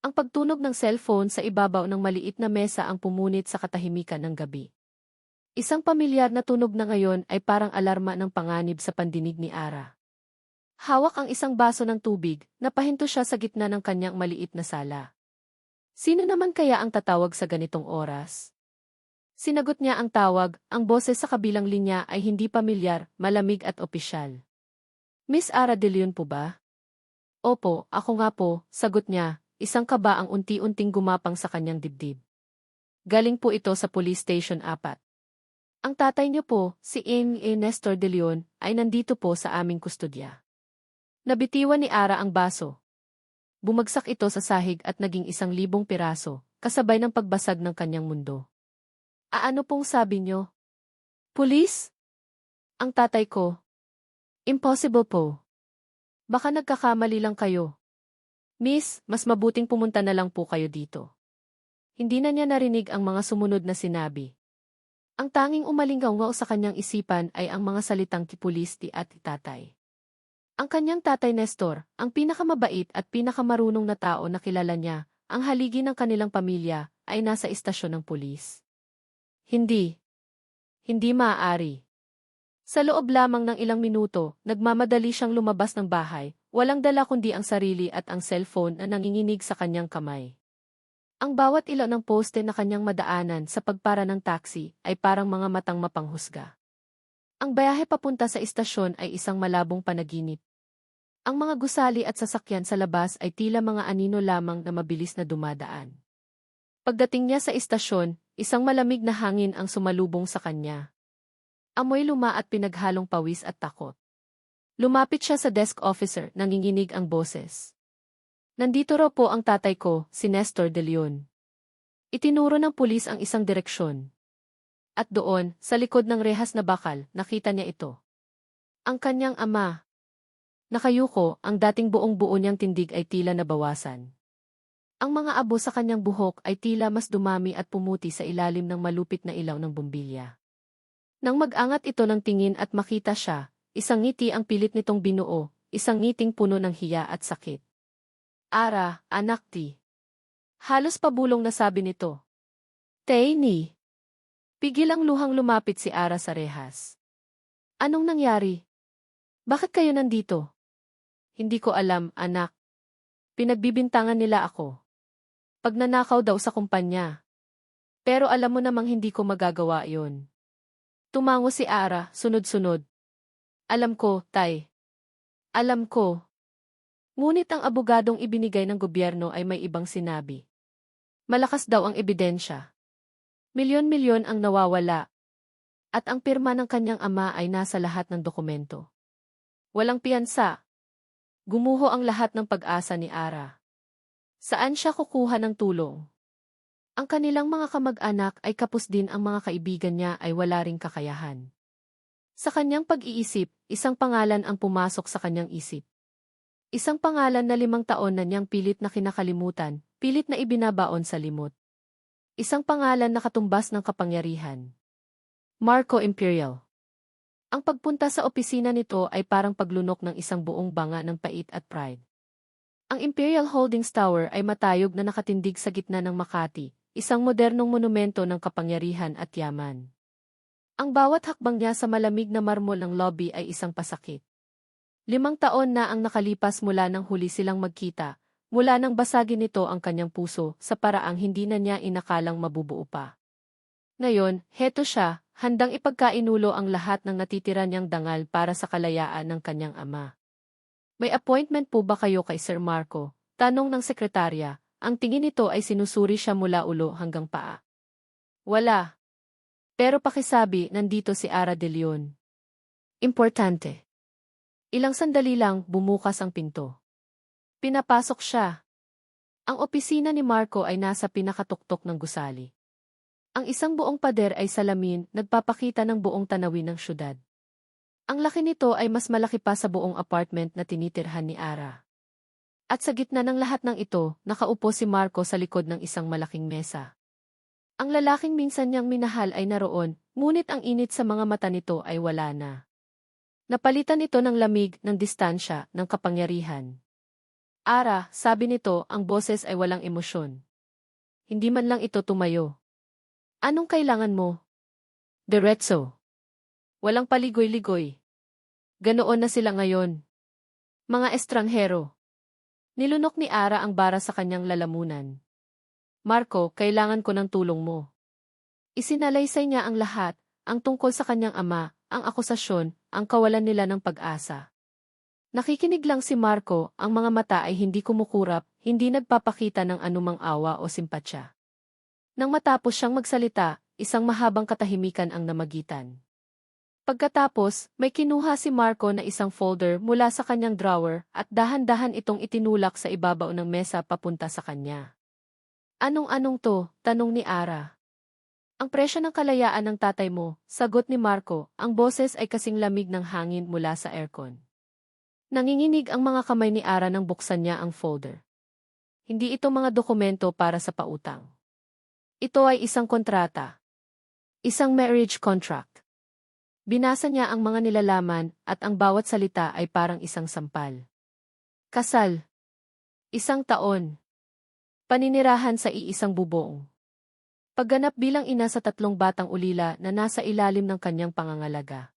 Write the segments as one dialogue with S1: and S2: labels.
S1: Ang pagtunog ng cellphone sa ibabaw ng maliit na mesa ang pumunit sa katahimikan ng gabi. Isang pamilyar na tunog na ngayon ay parang alarma ng panganib sa pandinig ni Ara. Hawak ang isang baso ng tubig, napahinto siya sa gitna ng kanyang maliit na sala. Sino naman kaya ang tatawag sa ganitong oras? Sinagot niya ang tawag, ang boses sa kabilang linya ay hindi pamilyar, malamig at opisyal. Miss Ara de Leon po ba? Opo, ako nga po, sagot niya, isang kaba ang unti-unting gumapang sa kanyang dibdib. Galing po ito sa Police Station 4. Ang tatay niyo po, si Nestor de Leon, ay nandito po sa aming kustodya. Nabitiwan ni Ara ang baso. Bumagsak ito sa sahig at naging 1,000 piraso, kasabay ng pagbasag ng kanyang mundo. Ano pong sabi niyo? Pulis? Ang tatay ko. Impossible po. Baka nagkakamali lang kayo. Miss, mas mabuting pumunta na lang po kayo dito. Hindi na niya narinig ang mga sumunod na sinabi. Ang tanging umalingaw sa kanyang isipan ay ang mga salitang kipulisti at tatay. Ang kanyang tatay Nestor, ang pinakamabait at pinakamarunong na tao na kilala niya, ang haligi ng kanilang pamilya, ay nasa istasyon ng pulis. Hindi. Hindi maaari. Sa loob lamang ng ilang minuto, nagmamadali siyang lumabas ng bahay, walang dala kundi ang sarili at ang cellphone na nanginginig sa kanyang kamay. Ang bawat ilaw ng poste na kanyang madaanan sa pagpara ng taxi ay parang mga matang mapanghusga. Ang biyahe papunta sa istasyon ay isang malabong panaginip. Ang mga gusali at sasakyan sa labas ay tila mga anino lamang na mabilis na dumadaan. Pagdating niya sa istasyon, isang malamig na hangin ang sumalubong sa kanya. Amoy luma at pinaghalong pawis at takot. Lumapit siya sa desk officer, nanginginig ang boses. Nandito raw po ang tatay ko, si Nestor de Leon. Itinuro ng pulis ang isang direksyon. At doon, sa likod ng rehas na bakal, nakita niya ito. Ang kanyang ama. Nakayuko, ang dating buong-buo niyang tindig ay tila nabawasan. Ang mga abo sa kanyang buhok ay tila mas dumami at pumuti sa ilalim ng malupit na ilaw ng bombilya. Nang mag-angat ito ng tingin at makita siya, isang ngiti ang pilit nitong binuo, isang ngiting puno ng hiya at sakit. Ara, anak ti. Halos pabulong na sabi nito. Tayni. Pigil ang luhang lumapit si Ara sa rehas. Anong nangyari? Bakit kayo nandito? Hindi ko alam, anak. Pinagbibintangan nila ako. Pagnanakaw daw sa kumpanya. Pero alam mo namang hindi ko magagawa yon. Tumango si Ara, sunod-sunod. Alam ko, tay. Alam ko. Ngunit ang abogadong ibinigay ng gobyerno ay may ibang sinabi. Malakas daw ang ebidensya. Milyon-milyon ang nawawala. At ang pirma ng kanyang ama ay nasa lahat ng dokumento. Walang piyansa. Gumuho ang lahat ng pag-asa ni Ara. Saan siya kukuha ng tulong? Ang kanilang mga kamag-anak ay kapos din, ang mga kaibigan niya ay wala ring kakayahan. Sa kanyang pag-iisip, isang pangalan ang pumasok sa kanyang isip. Isang pangalan na 5 taon na niyang pilit na kinakalimutan, pilit na ibinabaon sa limot. Isang pangalan na katumbas ng kapangyarihan. Marco Imperial. Ang pagpunta sa opisina nito ay parang paglunok ng isang buong banga ng pait at pride. Ang Imperial Holdings Tower ay matayog na nakatindig sa gitna ng Makati, isang modernong monumento ng kapangyarihan at yaman. Ang bawat hakbang niya sa malamig na marmol ng lobby ay isang pasakit. 5 taon na ang nakalipas mula nang huli silang magkita, mula nang basagin nito ang kanyang puso sa paraang hindi na niya inakalang mabubuo pa. Ngayon, heto siya, handang ipagkainulo ang lahat ng natitira niyang dangal para sa kalayaan ng kanyang ama. May appointment po ba kayo kay Sir Marco? Tanong ng sekretarya, ang tingin nito ay sinusuri siya mula ulo hanggang paa. Wala. Pero pakisabi, nandito si Ara de Leon. Importante. Ilang sandali lang, bumukas ang pinto. Pinapasok siya. Ang opisina ni Marco ay nasa pinakatuktok ng gusali. Ang isang buong pader ay salamin, nagpapakita ng buong tanawin ng syudad. Ang laki nito ay mas malaki pa sa buong apartment na tinitirhan ni Ara. At sa gitna ng lahat ng ito, nakaupo si Marco sa likod ng isang malaking mesa. Ang lalaking minsan niyang minahal ay naroon, ngunit ang init sa mga mata nito ay wala na. Napalitan ito ng lamig, ng distansya, ng kapangyarihan. Ara, sabi nito, ang boses ay walang emosyon. Hindi man lang ito tumayo. Anong kailangan mo? Diretso. Walang paligoy-ligoy. Ganoon na sila ngayon. Mga estranghero. Nilunok ni Ara ang bara sa kanyang lalamunan. Marco, kailangan ko ng tulong mo. Isinalaysay niya ang lahat, ang tungkol sa kanyang ama, ang akusasyon, ang kawalan nila ng pag-asa. Nakikinig lang si Marco, ang mga mata ay hindi kumukurap, hindi nagpapakita ng anumang awa o simpatsya. Nang matapos siyang magsalita, isang mahabang katahimikan ang namagitan. Pagkatapos, may kinuha si Marco na isang folder mula sa kanyang drawer at dahan-dahan itong itinulak sa ibabaw ng mesa papunta sa kanya. Anong-anong to? Tanong ni Ara. Ang presyo ng kalayaan ng tatay mo, sagot ni Marco, ang boses ay kasing lamig ng hangin mula sa aircon. Nanginginig ang mga kamay ni Ara nang buksan niya ang folder. Hindi ito mga dokumento para sa pautang. Ito ay isang kontrata. Isang marriage contract. Binasa niya ang mga nilalaman at ang bawat salita ay parang isang sampal. Kasal. 1 taon. Paninirahan sa iisang bubong. Pagganap bilang ina sa 3 batang ulila na nasa ilalim ng kanyang pangangalaga.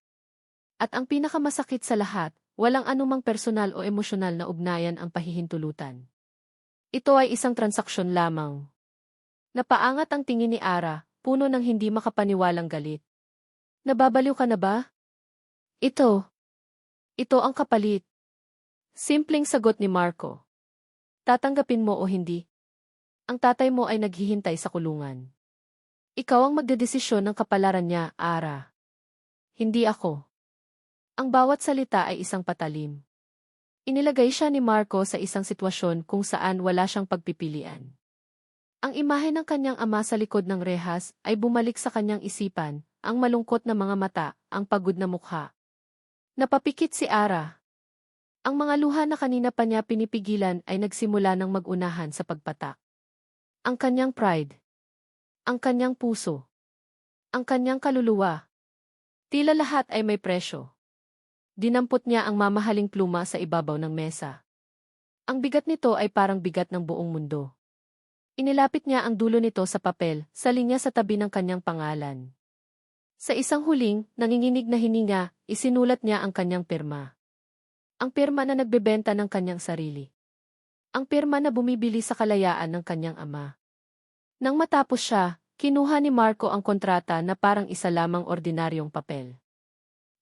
S1: At ang pinakamasakit sa lahat, walang anumang personal o emosyonal na ugnayan ang pahihintulutan. Ito ay isang transaksyon lamang. Napaangat ang tingin ni Ara, puno ng hindi makapaniwalang galit. Nababaliw ka na ba? Ito ang kapalit. Simpleng sagot ni Marco. Tatanggapin mo o hindi? Ang tatay mo ay naghihintay sa kulungan. Ikaw ang magdedesisyon ng kapalaran niya, Ara. Hindi ako. Ang bawat salita ay isang patalim. Inilagay siya ni Marco sa isang sitwasyon kung saan wala siyang pagpipilian. Ang imahe ng kanyang ama sa likod ng rehas ay bumalik sa kanyang isipan, ang malungkot na mga mata, ang pagod na mukha. Napapikit si Ara. Ang mga luha na kanina pa niya pinipigilan ay nagsimula ng mag-unahan sa pagpatak. Ang kanyang pride. Ang kanyang puso. Ang kanyang kaluluwa. Tila lahat ay may presyo. Dinampot niya ang mamahaling pluma sa ibabaw ng mesa. Ang bigat nito ay parang bigat ng buong mundo. Inilapit niya ang dulo nito sa papel, sa linya sa tabi ng kanyang pangalan. Sa isang huling, nanginginig na hininga, isinulat niya ang kanyang pirma. Ang pirma na nagbebenta ng kanyang sarili. Ang pirma na bumibili sa kalayaan ng kanyang ama. Nang matapos siya, kinuha ni Marco ang kontrata na parang isa lamang ordinaryong papel.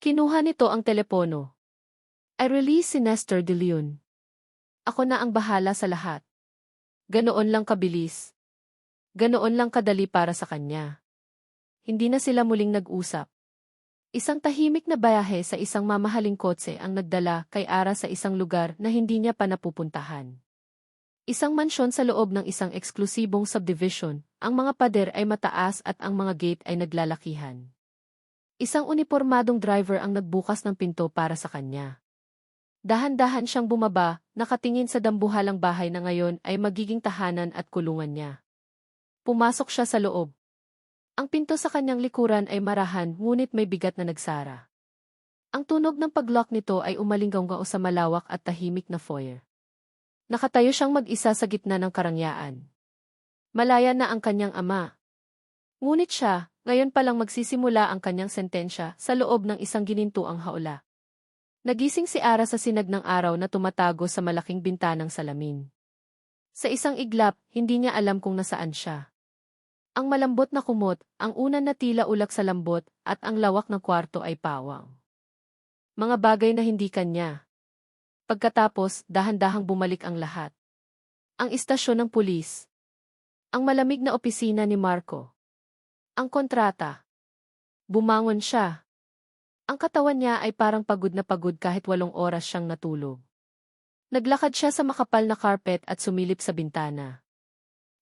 S1: Kinuha nito ang telepono. I release si Nestor de Leon. Ako na ang bahala sa lahat. Ganoon lang kabilis. Ganoon lang kadali para sa kanya. Hindi na sila muling nag-usap. Isang tahimik na biyahe sa isang mamahaling kotse ang nagdala kay Ara sa isang lugar na hindi niya pa napupuntahan. Isang mansyon sa loob ng isang eksklusibong subdivision, ang mga pader ay mataas at ang mga gate ay naglalakihan. Isang unipormadong driver ang nagbukas ng pinto para sa kanya. Dahan-dahan siyang bumaba, nakatingin sa dambuhalang bahay na ngayon ay magiging tahanan at kulungan niya. Pumasok siya sa loob. Ang pinto sa kanyang likuran ay marahan ngunit may bigat na nagsara. Ang tunog ng paglock nito ay umalinggaw sa malawak at tahimik na foyer. Nakatayo siyang mag-isa sa gitna ng karangyaan. Malaya na ang kanyang ama. Ngunit siya, ngayon palang magsisimula ang kanyang sentensya sa loob ng isang ginintuang haula. Nagising si Ara sa sinag ng araw na tumatago sa malaking bintanang salamin. Sa isang iglap, hindi niya alam kung nasaan siya. Ang malambot na kumot, ang unan na tila ulak sa lambot, at ang lawak ng kwarto ay pawang. Mga bagay na hindi kanya. Pagkatapos, dahan-dahang bumalik ang lahat. Ang istasyon ng pulis. Ang malamig na opisina ni Marco. Ang kontrata. Bumangon siya. Ang katawan niya ay parang pagod na pagod kahit 8 oras siyang natulog. Naglakad siya sa makapal na carpet at sumilip sa bintana.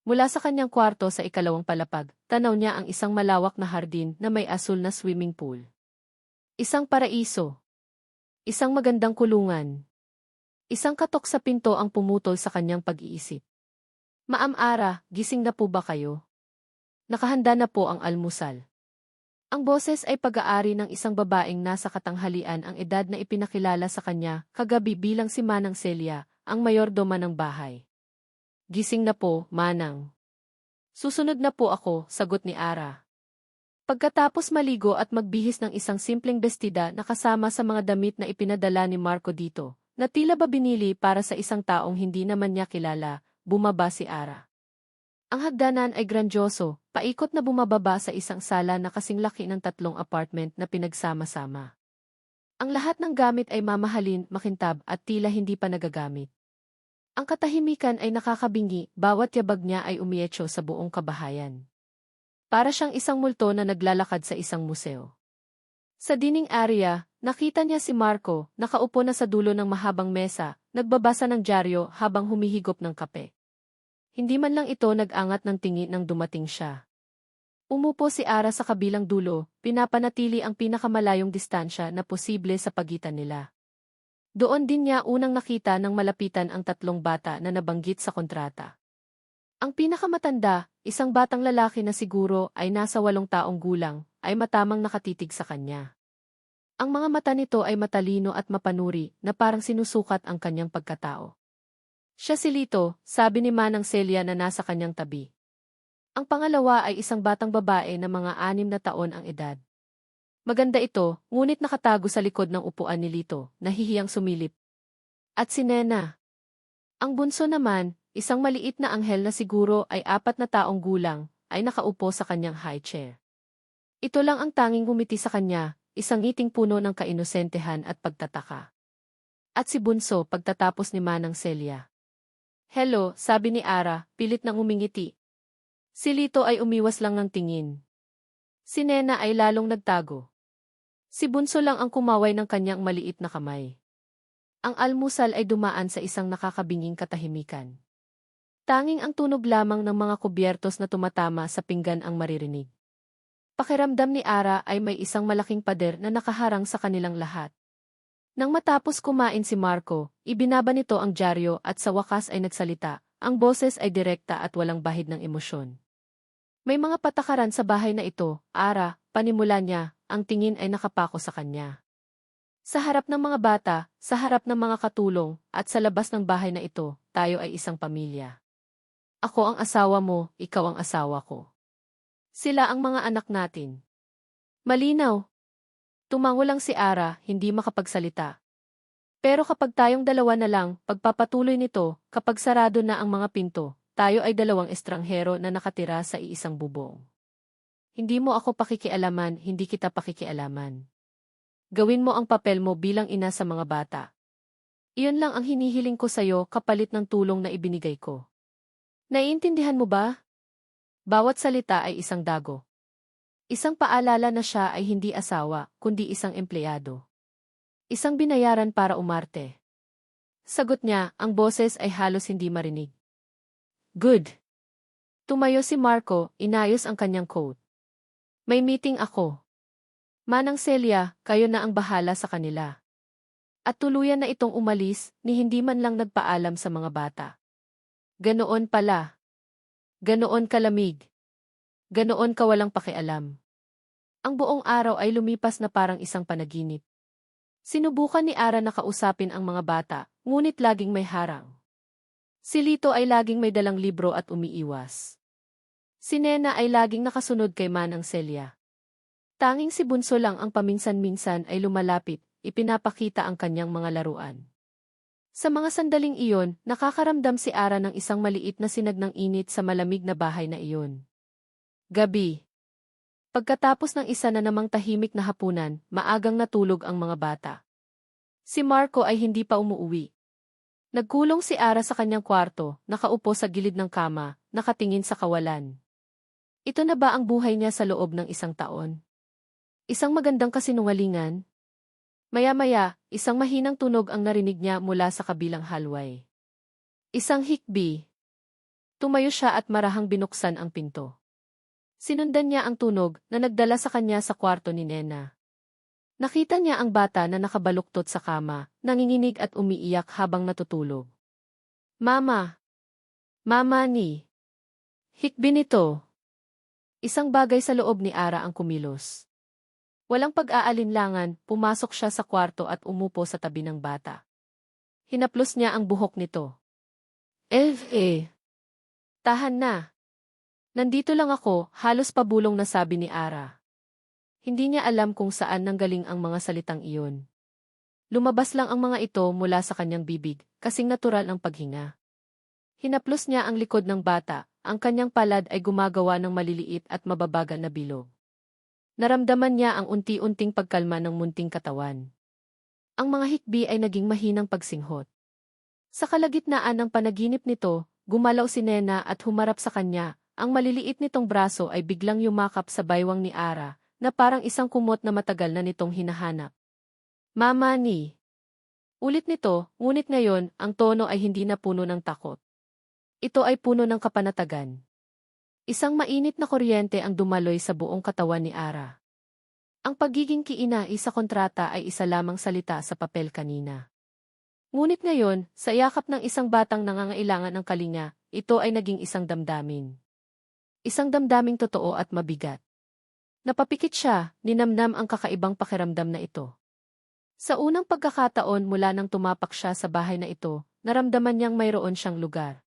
S1: Mula sa kanyang kwarto sa ikalawang palapag, tanaw niya ang isang malawak na hardin na may asul na swimming pool. Isang paraiso. Isang magandang kulungan. Isang katok sa pinto ang pumutol sa kanyang pag-iisip. Maam Ara, gising na po ba kayo? Nakahanda na po ang almusal. Ang boses ay pag-aari ng isang babaeng nasa katanghalian ang edad na ipinakilala sa kanya kagabi bilang si Manang Celia, ang mayordoma ng bahay. Gising na po, Manang. Susunod na po ako, sagot ni Ara. Pagkatapos maligo at magbihis ng isang simpleng bestida na kasama sa mga damit na ipinadala ni Marco dito, na tila ba binili para sa isang taong hindi naman niya kilala, bumaba si Ara. Ang hagdanan ay grandyoso, paikot na bumababa sa isang sala na kasing laki ng 3 apartment na pinagsama-sama. Ang lahat ng gamit ay mamahalin, makintab at tila hindi pa nagagamit. Ang katahimikan ay nakakabingi, bawat yabag niya ay umietso sa buong kabahayan. Para siyang isang multo na naglalakad sa isang museo. Sa dining area, nakita niya si Marco, nakaupo na sa dulo ng mahabang mesa, nagbabasa ng dyaryo habang humihigop ng kape. Hindi man lang ito nag-angat ng tingin nang dumating siya. Umupo si Ara sa kabilang dulo, pinapanatili ang pinakamalayong distansya na posible sa pagitan nila. Doon din niya unang nakita ng malapitan ang 3 bata na nabanggit sa kontrata. Ang pinakamatanda, isang batang lalaki na siguro ay nasa 8 taong gulang, ay matamang nakatitig sa kanya. Ang mga mata nito ay matalino at mapanuri na parang sinusukat ang kanyang pagkatao. Siya si Lito, sabi ni Manang Celia na nasa kanyang tabi. Ang pangalawa ay isang batang babae na mga 6 na taon ang edad. Maganda ito, ngunit nakatago sa likod ng upuan ni Lito, nahihiyang sumilip. At si Nena. Ang bunso naman, isang maliit na anghel na siguro ay 4 na taong gulang, ay nakaupo sa kanyang high chair. Ito lang ang tanging ngumiti sa kanya, isang ngiting puno ng kainosentehan at pagtataka. At si Bunso pagtatapos ni Manang Celia. Hello, sabi ni Ara, pilit nang umingiti. Si Lito ay umiwas lang ng tingin. Si Nena ay lalong nagtago. Si Bunso lang ang kumaway ng kanyang maliit na kamay. Ang almusal ay dumaan sa isang nakakabinging katahimikan. Tanging ang tunog lamang ng mga kubyertos na tumatama sa pinggan ang maririnig. Pakiramdam ni Ara ay may isang malaking pader na nakaharang sa kanilang lahat. Nang matapos kumain si Marco, ibinaba nito ang dyaryo at sa wakas ay nagsalita, ang boses ay direkta at walang bahid ng emosyon. May mga patakaran sa bahay na ito, Ara, panimula niya, ang tingin ay nakapako sa kanya. Sa harap ng mga bata, sa harap ng mga katulong, at sa labas ng bahay na ito, tayo ay isang pamilya. Ako ang asawa mo, ikaw ang asawa ko. Sila ang mga anak natin. Malinaw. Tumango lang si Ara, hindi makapagsalita. Pero kapag tayong dalawa na lang, pagpapatuloy nito, kapag sarado na ang mga pinto, tayo ay 2 estranghero na nakatira sa iisang bubong. Hindi mo ako pakikialaman, hindi kita pakikialaman. Gawin mo ang papel mo bilang ina sa mga bata. Iyon lang ang hinihiling ko sa'yo kapalit ng tulong na ibinigay ko. Naiintindihan mo ba? Bawat salita ay isang dago. Isang paalala na siya ay hindi asawa, kundi isang empleyado. Isang binayaran para umarte. Sagot niya, ang boses ay halos hindi marinig. Good. Tumayo si Marco, inayos ang kanyang coat. May meeting ako. Manang Celia, kayo na ang bahala sa kanila. At tuluyan na itong umalis, ni hindi man lang nagpaalam sa mga bata. Ganoon pala. Ganoon kalamig. Ganoon kawalang pakialam. Ang buong araw ay lumipas na parang isang panaginip. Sinubukan ni Ara na kausapin ang mga bata, ngunit laging may harang. Si Lito ay laging may dalang libro at umiiwas. Si Nena ay laging nakasunod kay Manang Celia. Tanging si Bunso lang ang paminsan-minsan ay lumalapit, ipinapakita ang kanyang mga laruan. Sa mga sandaling iyon, nakakaramdam si Ara ng isang maliit na sinag ng init sa malamig na bahay na iyon. Gabi. Pagkatapos ng isa na namang tahimik na hapunan, maagang natulog ang mga bata. Si Marco ay hindi pa umuuwi. Nagkulong si Ara sa kanyang kwarto, nakaupo sa gilid ng kama, nakatingin sa kawalan. Ito na ba ang buhay niya sa loob ng 1 taon? Isang magandang kasinungalingan? Maya-maya, isang mahinang tunog ang narinig niya mula sa kabilang hallway. Isang hikbi. Tumayo siya at marahang binuksan ang pinto. Sinundan niya ang tunog na nagdala sa kanya sa kwarto ni Nena. Nakita niya ang bata na nakabaluktot sa kama, nanginginig at umiiyak habang natutulog. Mama! Mama ni! Hikbi nito! Isang bagay sa loob ni Ara ang kumilos. Walang pag-aalinlangan, pumasok siya sa kwarto at umupo sa tabi ng bata. Hinaplos niya ang buhok nito. Eh. Tahan na. Nandito lang ako, halos pabulong na sabi ni Ara. Hindi niya alam kung saan nanggaling ang mga salitang iyon. Lumabas lang ang mga ito mula sa kanyang bibig, kasing natural ang paghinga. Hinaplos niya ang likod ng bata, ang kanyang palad ay gumagawa ng maliliit at mababagal na bilog. Naramdaman niya ang unti-unting pagkalma ng munting katawan. Ang mga hikbi ay naging mahinang pagsinghot. Sa kalagitnaan ng panaginip nito, gumalaw si Nena at humarap sa kanya. Ang maliliit nitong braso ay biglang yumakap sa baywang ni Ara, na parang isang kumot na matagal na nitong hinahanap. Mama ni. Ulit nito, ngunit ngayon, ang tono ay hindi na puno ng takot. Ito ay puno ng kapanatagan. Isang mainit na kuryente ang dumaloy sa buong katawan ni Ara. Ang pagiging kiinai sa kontrata ay isa lamang salita sa papel kanina. Ngunit ngayon, sa yakap ng isang batang nangangailangan ng kalinga, ito ay naging isang damdamin. Isang damdaming totoo at mabigat. Napapikit siya, ninamnam ang kakaibang pakiramdam na ito. Sa unang pagkakataon mula nang tumapak siya sa bahay na ito, naramdaman niyang mayroon siyang lugar.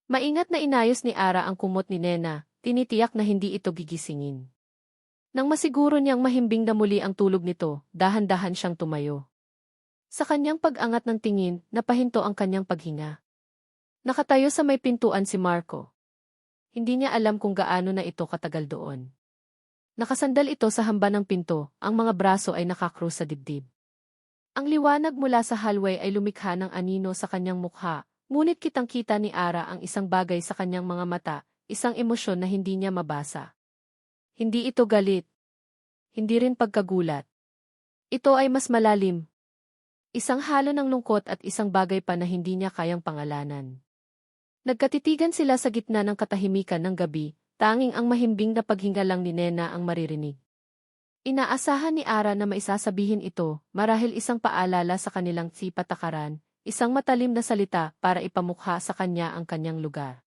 S1: Maingat na inayos ni Ara ang kumot ni Nena, tinitiyak na hindi ito gigisingin. Nang masiguro niyang mahimbing na muli ang tulog nito, dahan-dahan siyang tumayo. Sa kanyang pag-angat ng tingin, napahinto ang kanyang paghinga. Nakatayo sa may pintuan si Marco. Hindi niya alam kung gaano na ito katagal doon. Nakasandal ito sa hamba ng pinto, ang mga braso ay nakakrus sa dibdib. Ang liwanag mula sa hallway ay lumikha ng anino sa kanyang mukha, ngunit kitang-kita ni Ara ang isang bagay sa kanyang mga mata, isang emosyon na hindi niya mabasa. Hindi ito galit. Hindi rin pagkagulat. Ito ay mas malalim. Isang halo ng lungkot at isang bagay pa na hindi niya kayang pangalanan. Nagkatitigan sila sa gitna ng katahimikan ng gabi, tanging ang mahimbing na paghinga lang ni Nena ang maririnig. Inaasahan ni Ara na maisasabihin ito, marahil isang paalala sa kanilang patakaran, isang matalim na salita para ipamukha sa kanya ang kanyang lugar.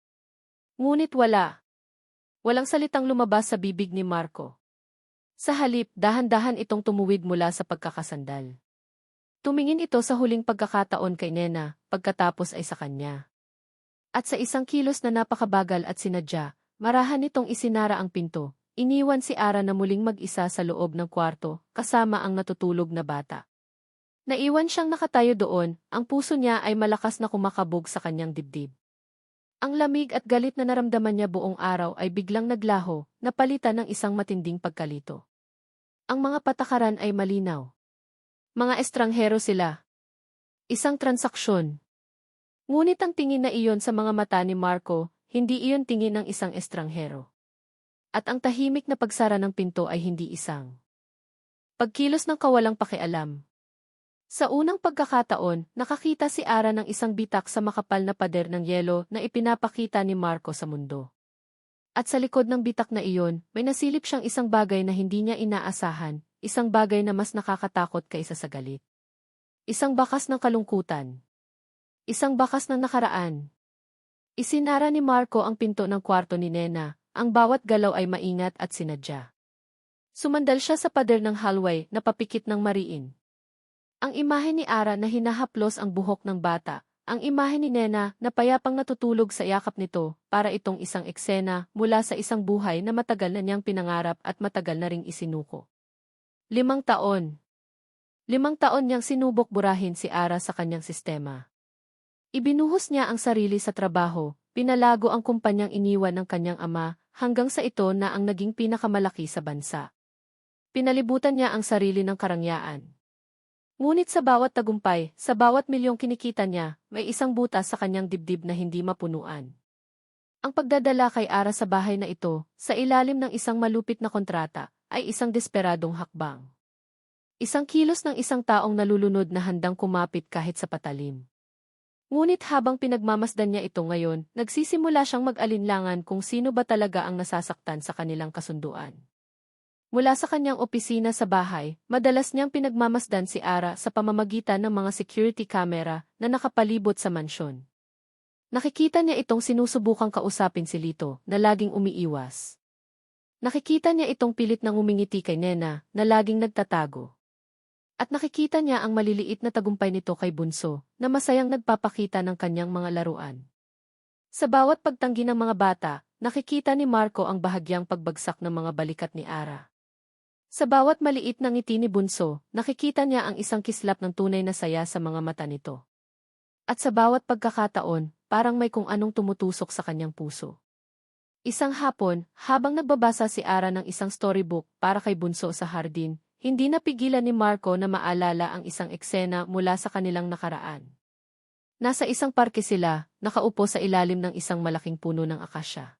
S1: Ngunit wala. Walang salitang lumabas sa bibig ni Marco. Sa halip, dahan-dahan itong tumuwid mula sa pagkakasandal. Tumingin ito sa huling pagkakataon kay Nena, pagkatapos ay sa kanya. At sa isang kilos na napakabagal at sinadya, marahan nitong isinara ang pinto, iniwan si Ara na muling mag-isa sa loob ng kwarto, kasama ang natutulog na bata. Naiwan siyang nakatayo doon, ang puso niya ay malakas na kumakabog sa kanyang dibdib. Ang lamig at galit na naramdaman niya buong araw ay biglang naglaho, napalitan ng isang matinding pagkalito. Ang mga patakaran ay malinaw. Mga estranghero sila. Isang transaksyon. Ngunit ang tingin na iyon sa mga mata ni Marco, hindi iyon tingin ng isang estranghero. At ang tahimik na pagsara ng pinto ay hindi isang pagkilos ng kawalang pakialam. Sa unang pagkakataon, nakakita si Ara ng isang bitak sa makapal na pader ng yelo na ipinapakita ni Marco sa mundo. At sa likod ng bitak na iyon, may nasilip siyang isang bagay na hindi niya inaasahan, isang bagay na mas nakakatakot kaysa sa galit. Isang bakas ng kalungkutan. Isang bakas ng nakaraan. Isinara ni Marco ang pinto ng kwarto ni Nena, ang bawat galaw ay maingat at sinadya. Sumandal siya sa pader ng hallway na papikit ng mariin. Ang imahe ni Ara na hinahaplos ang buhok ng bata, ang imahe ni Nena na payapang natutulog sa yakap nito, para itong isang eksena mula sa isang buhay na matagal na niyang pinangarap at matagal na ring isinuko. 5 taon. 5 taon niyang sinubok burahin si Ara sa kanyang sistema. Ibinuhos niya ang sarili sa trabaho, pinalago ang kumpanyang iniwan ng kanyang ama, hanggang sa ito na ang naging pinakamalaki sa bansa. Pinalibutan niya ang sarili ng karangyaan. Ngunit sa bawat tagumpay, sa bawat milyong kinikita niya, may isang butas sa kanyang dibdib na hindi mapunuan. Ang pagdadala kay Ara sa bahay na ito, sa ilalim ng isang malupit na kontrata, ay isang desperadong hakbang. Isang kilos ng isang taong nalulunod na handang kumapit kahit sa patalim. Ngunit habang pinagmamasdan niya ito ngayon, nagsisimula siyang mag-alinlangan kung sino ba talaga ang nasasaktan sa kanilang kasunduan. Mula sa kanyang opisina sa bahay, madalas niyang pinagmamasdan si Ara sa pamamagitan ng mga security camera na nakapalibot sa mansyon. Nakikita niya itong sinusubukang kausapin si Lito, na laging umiiwas. Nakikita niya itong pilit nang umingiti kay Nena, na laging nagtatago. At nakikita niya ang maliliit na tagumpay nito kay Bunso, na masayang nagpapakita ng kanyang mga laruan. Sa bawat pagtanggi ng mga bata, nakikita ni Marco ang bahagyang pagbagsak ng mga balikat ni Ara. Sa bawat maliit na ngiti ni Bunso, nakikita niya ang isang kislap ng tunay na saya sa mga mata nito. At sa bawat pagkakataon, parang may kung anong tumutusok sa kanyang puso. Isang hapon, habang nagbabasa si Ara ng isang storybook para kay Bunso sa hardin, hindi napigilan ni Marco na maalala ang isang eksena mula sa kanilang nakaraan. Nasa isang parke sila, nakaupo sa ilalim ng isang malaking puno ng akasya.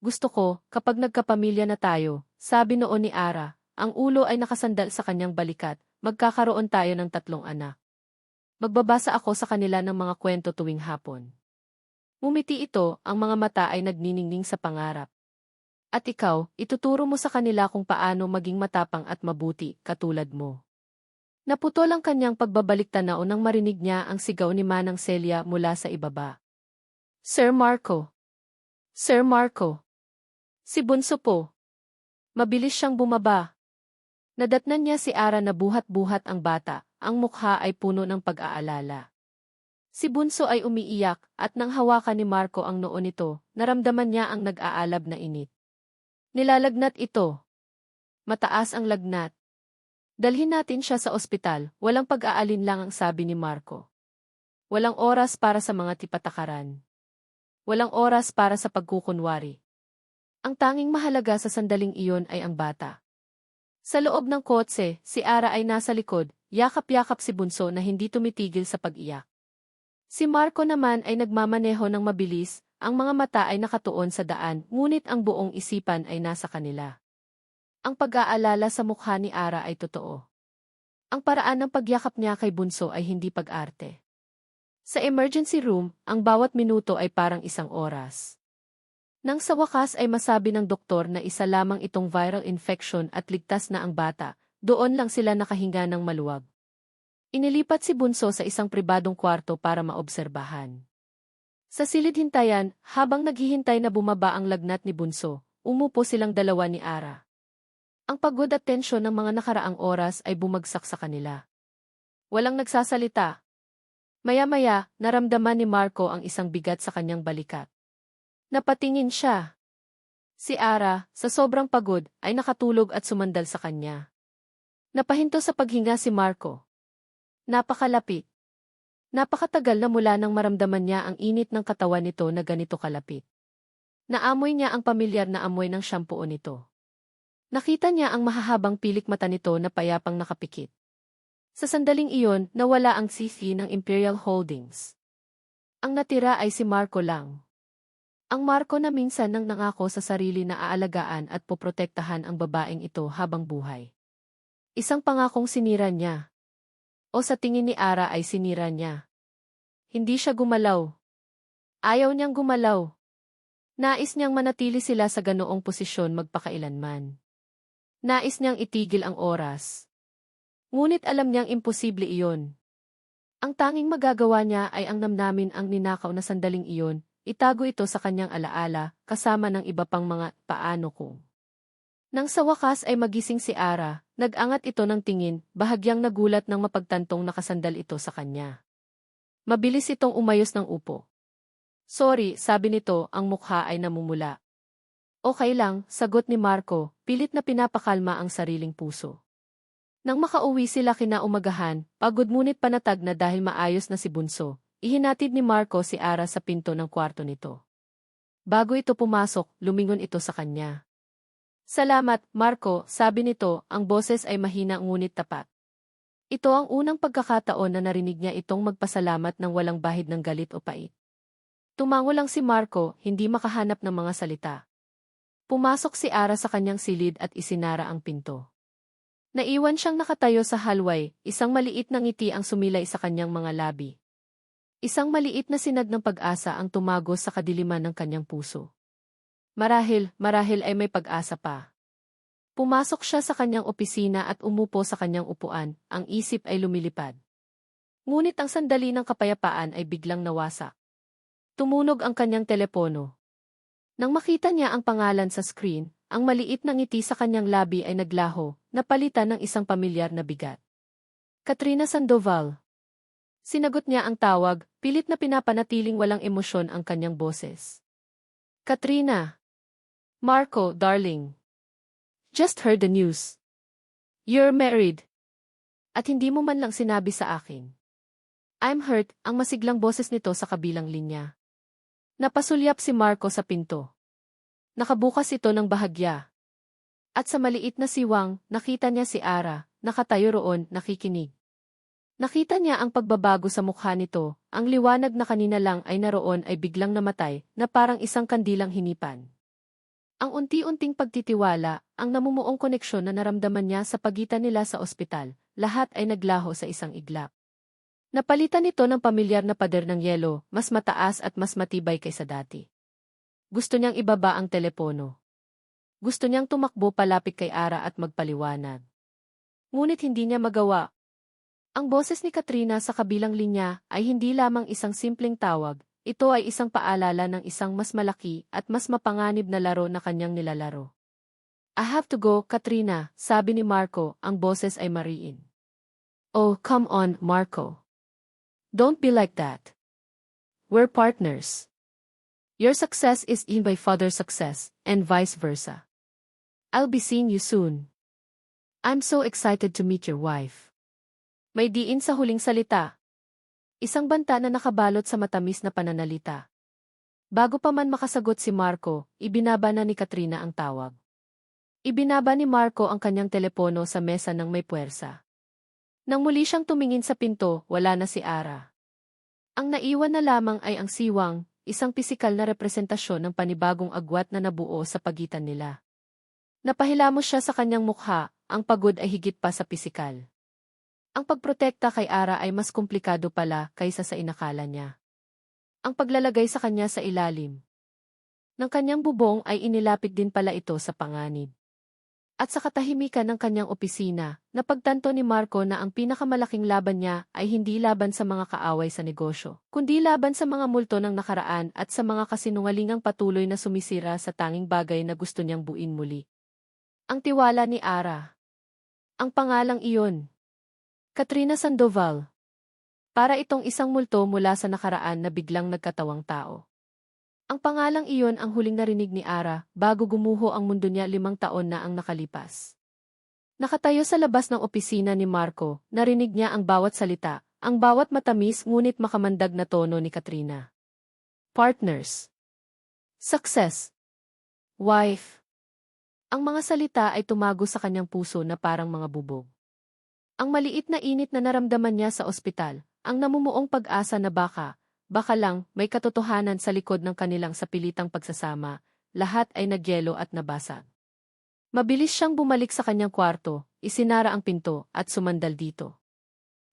S1: Gusto ko, kapag nagkapamilya na tayo, sabi noon ni Ara, ang ulo ay nakasandal sa kanyang balikat, magkakaroon tayo ng 3 anak. Magbabasa ako sa kanila ng mga kwento tuwing hapon. Ngumiti ito, ang mga mata ay nagniningning sa pangarap. At ikaw, ituturo mo sa kanila kung paano maging matapang at mabuti, katulad mo. Naputol ang kanyang pagbabalik-tanaw nang marinig niya ang sigaw ni Manang Celia mula sa ibaba. Sir Marco! Sir Marco! Si Bunso po! Mabilis siyang bumaba. Nadatnan niya si Ara na buhat-buhat ang bata, ang mukha ay puno ng pag-aalala. Si Bunso ay umiiyak, at nang hawakan ni Marco ang noo nito, naramdaman niya ang nag-aalab na init. Nilalagnat ito. Mataas ang lagnat. Dalhin natin siya sa ospital, walang pag-aalinlang ang sabi ni Marco. Walang oras para sa mga tipatakaran. Walang oras para sa pagkukunwari. Ang tanging mahalaga sa sandaling iyon ay ang bata. Sa loob ng kotse, si Ara ay nasa likod, yakap-yakap si Bunso na hindi tumitigil sa pag-iyak. Si Marco naman ay nagmamaneho ng mabilis, ang mga mata ay nakatuon sa daan, ngunit ang buong isipan ay nasa kanila. Ang pag-aalala sa mukha ni Ara ay totoo. Ang paraan ng pagyakap niya kay Bunso ay hindi pag-arte. Sa emergency room, ang bawat minuto ay parang 1 oras. Nang sa wakas ay masabi ng doktor na isa lamang itong viral infection at ligtas na ang bata, doon lang sila nakahinga ng maluwag. Inilipat si Bunso sa isang pribadong kwarto para maobserbahan. Sa silid-hintayan, habang naghihintay na bumaba ang lagnat ni Bunso, umupo silang dalawa ni Ara. Ang pagod at tensyon ng mga nakaraang oras ay bumagsak sa kanila. Walang nagsasalita. Maya-maya, naramdaman ni Marco ang isang bigat sa kanyang balikat. Napatingin siya. Si Ara, sa sobrang pagod, ay nakatulog at sumandal sa kanya. Napahinto sa paghinga si Marco. Napakalapit. Napakatagal na mula nang maramdaman niya ang init ng katawan nito na ganito kalapit. Naamoy niya ang pamilyar na amoy ng shampoo nito. Nakita niya ang mahahabang pilik mata nito na payapang nakapikit. Sa sandaling iyon, nawala ang sisi ng Imperial Holdings. Ang natira ay si Marco lang. Ang Marco na minsan nang nangako sa sarili na aalagaan at poprotektahan ang babaeng ito habang buhay. Isang pangakong sinira niya. O sa tingin ni Ara ay sinira niya. Hindi siya gumalaw. Ayaw niyang gumalaw. Nais niyang manatili sila sa ganoong posisyon magpakailanman. Nais niyang itigil ang oras. Ngunit alam niyang imposible iyon. Ang tanging magagawa niya ay ang namnamin ang ninakaw na sandaling iyon, itago ito sa kanyang alaala, kasama ng iba pang mga paano kung. Nang sa wakas ay magising si Ara, nag-angat ito ng tingin, bahagyang nagulat nang mapagtantong nakasandal ito sa kanya. Mabilis itong umayos ng upo. Sorry, sabi nito, ang mukha ay namumula. Okay lang, sagot ni Marco, pilit na pinapakalma ang sariling puso. Nang makauwi sila kinaumagahan, pagod ngunit panatag na dahil maayos na si Bunso, ihinatid ni Marco si Ara sa pinto ng kwarto nito. Bago ito pumasok, lumingon ito sa kanya. Salamat, Marco, sabi nito, ang boses ay mahina ngunit tapat. Ito ang unang pagkakataon na narinig niya itong magpasalamat ng walang bahid ng galit o pait. Tumango lang si Marco, hindi makahanap ng mga salita. Pumasok si Ara sa kanyang silid at isinara ang pinto. Naiwan siyang nakatayo sa hallway, isang maliit na ngiti ang sumilay sa kanyang mga labi. Isang maliit na sinag ng pag-asa ang tumagos sa kadiliman ng kanyang puso. Marahil ay may pag-asa pa. Pumasok siya sa kanyang opisina at umupo sa kanyang upuan, ang isip ay lumilipad. Ngunit ang sandali ng kapayapaan ay biglang nawasak. Tumunog ang kanyang telepono. Nang makita niya ang pangalan sa screen, ang maliit na ngiti sa kanyang labi ay naglaho, napalitan ng isang pamilyar na bigat. Katrina Sandoval. Sinagot niya ang tawag, pilit na pinapanatiling walang emosyon ang kanyang boses. Katrina. Marco, darling. Just heard the news. You're married. At hindi mo man lang sinabi sa akin. I'm hurt, ang masiglang boses nito sa kabilang linya. Napasulyap si Marco sa pinto. Nakabukas ito ng bahagya. At sa maliit na siwang, nakita niya si Ara, nakatayo roon, nakikinig. Nakita niya ang pagbabago sa mukha nito, ang liwanag na kanina lang ay naroon ay biglang namatay, na parang isang kandilang hinipan. Ang unti-unting pagtitiwala, ang namumuong koneksyon na naramdaman niya sa pagitan nila sa ospital, lahat ay naglaho sa isang iglap. Napalitan nito ng pamilyar na pader ng yelo, mas mataas at mas matibay kaysa dati. Gusto niyang ibaba ang telepono. Gusto niyang tumakbo palapit kay Ara at magpaliwanag. Ngunit hindi niya magawa. Ang boses ni Katrina sa kabilang linya ay hindi lamang isang simpleng tawag, ito ay isang paalala ng isang mas malaki at mas mapanganib na laro na kanyang nilalaro. I have to go, Katrina, sabi ni Marco, ang boses ay mariin. Oh, come on, Marco. Don't be like that. We're partners. Your success is in my father's success, and vice versa. I'll be seeing you soon. I'm so excited to meet your wife. May diin sa huling salita. Isang banta na nakabalot sa matamis na pananalita. Bago pa man makasagot si Marco, ibinaba na ni Katrina ang tawag. Ibinaba ni Marco ang kanyang telepono sa mesa ng may puwersa. Nang muli siyang tumingin sa pinto, wala na si Ara. Ang naiwan na lamang ay ang siwang, isang pisikal na representasyon ng panibagong agwat na nabuo sa pagitan nila. Napahilamos siya sa kanyang mukha, ang pagod ay higit pa sa pisikal. Ang pagprotekta kay Ara ay mas komplikado pala kaysa sa inakala niya. Ang paglalagay sa kanya sa ilalim ng kanyang bubong ay inilapit din pala ito sa panganib. At sa katahimikan ng kanyang opisina, napagtanto ni Marco na ang pinakamalaking laban niya ay hindi laban sa mga kaaway sa negosyo, kundi laban sa mga multo ng nakaraan at sa mga kasinungalingang patuloy na sumisira sa tanging bagay na gusto niyang buuin muli. Ang tiwala ni Ara. Ang pangalang iyon. Katrina Sandoval. Para itong isang multo mula sa nakaraan na biglang nagkatawang tao. Ang pangalang iyon ang huling narinig ni Ara bago gumuho ang mundo niya 5 taon na ang nakalipas. Nakatayo sa labas ng opisina ni Marco, narinig niya ang bawat salita, ang bawat matamis ngunit makamandag na tono ni Katrina. Partners. Success. Wife. Ang mga salita ay tumago sa kanyang puso na parang mga bubog. Ang maliit na init na naramdaman niya sa ospital, ang namumuong pag-asa na baka lang may katotohanan sa likod ng kanilang sapilitang pagsasama, lahat ay nagyelo at nabasag. Mabilis siyang bumalik sa kanyang kwarto, isinara ang pinto at sumandal dito.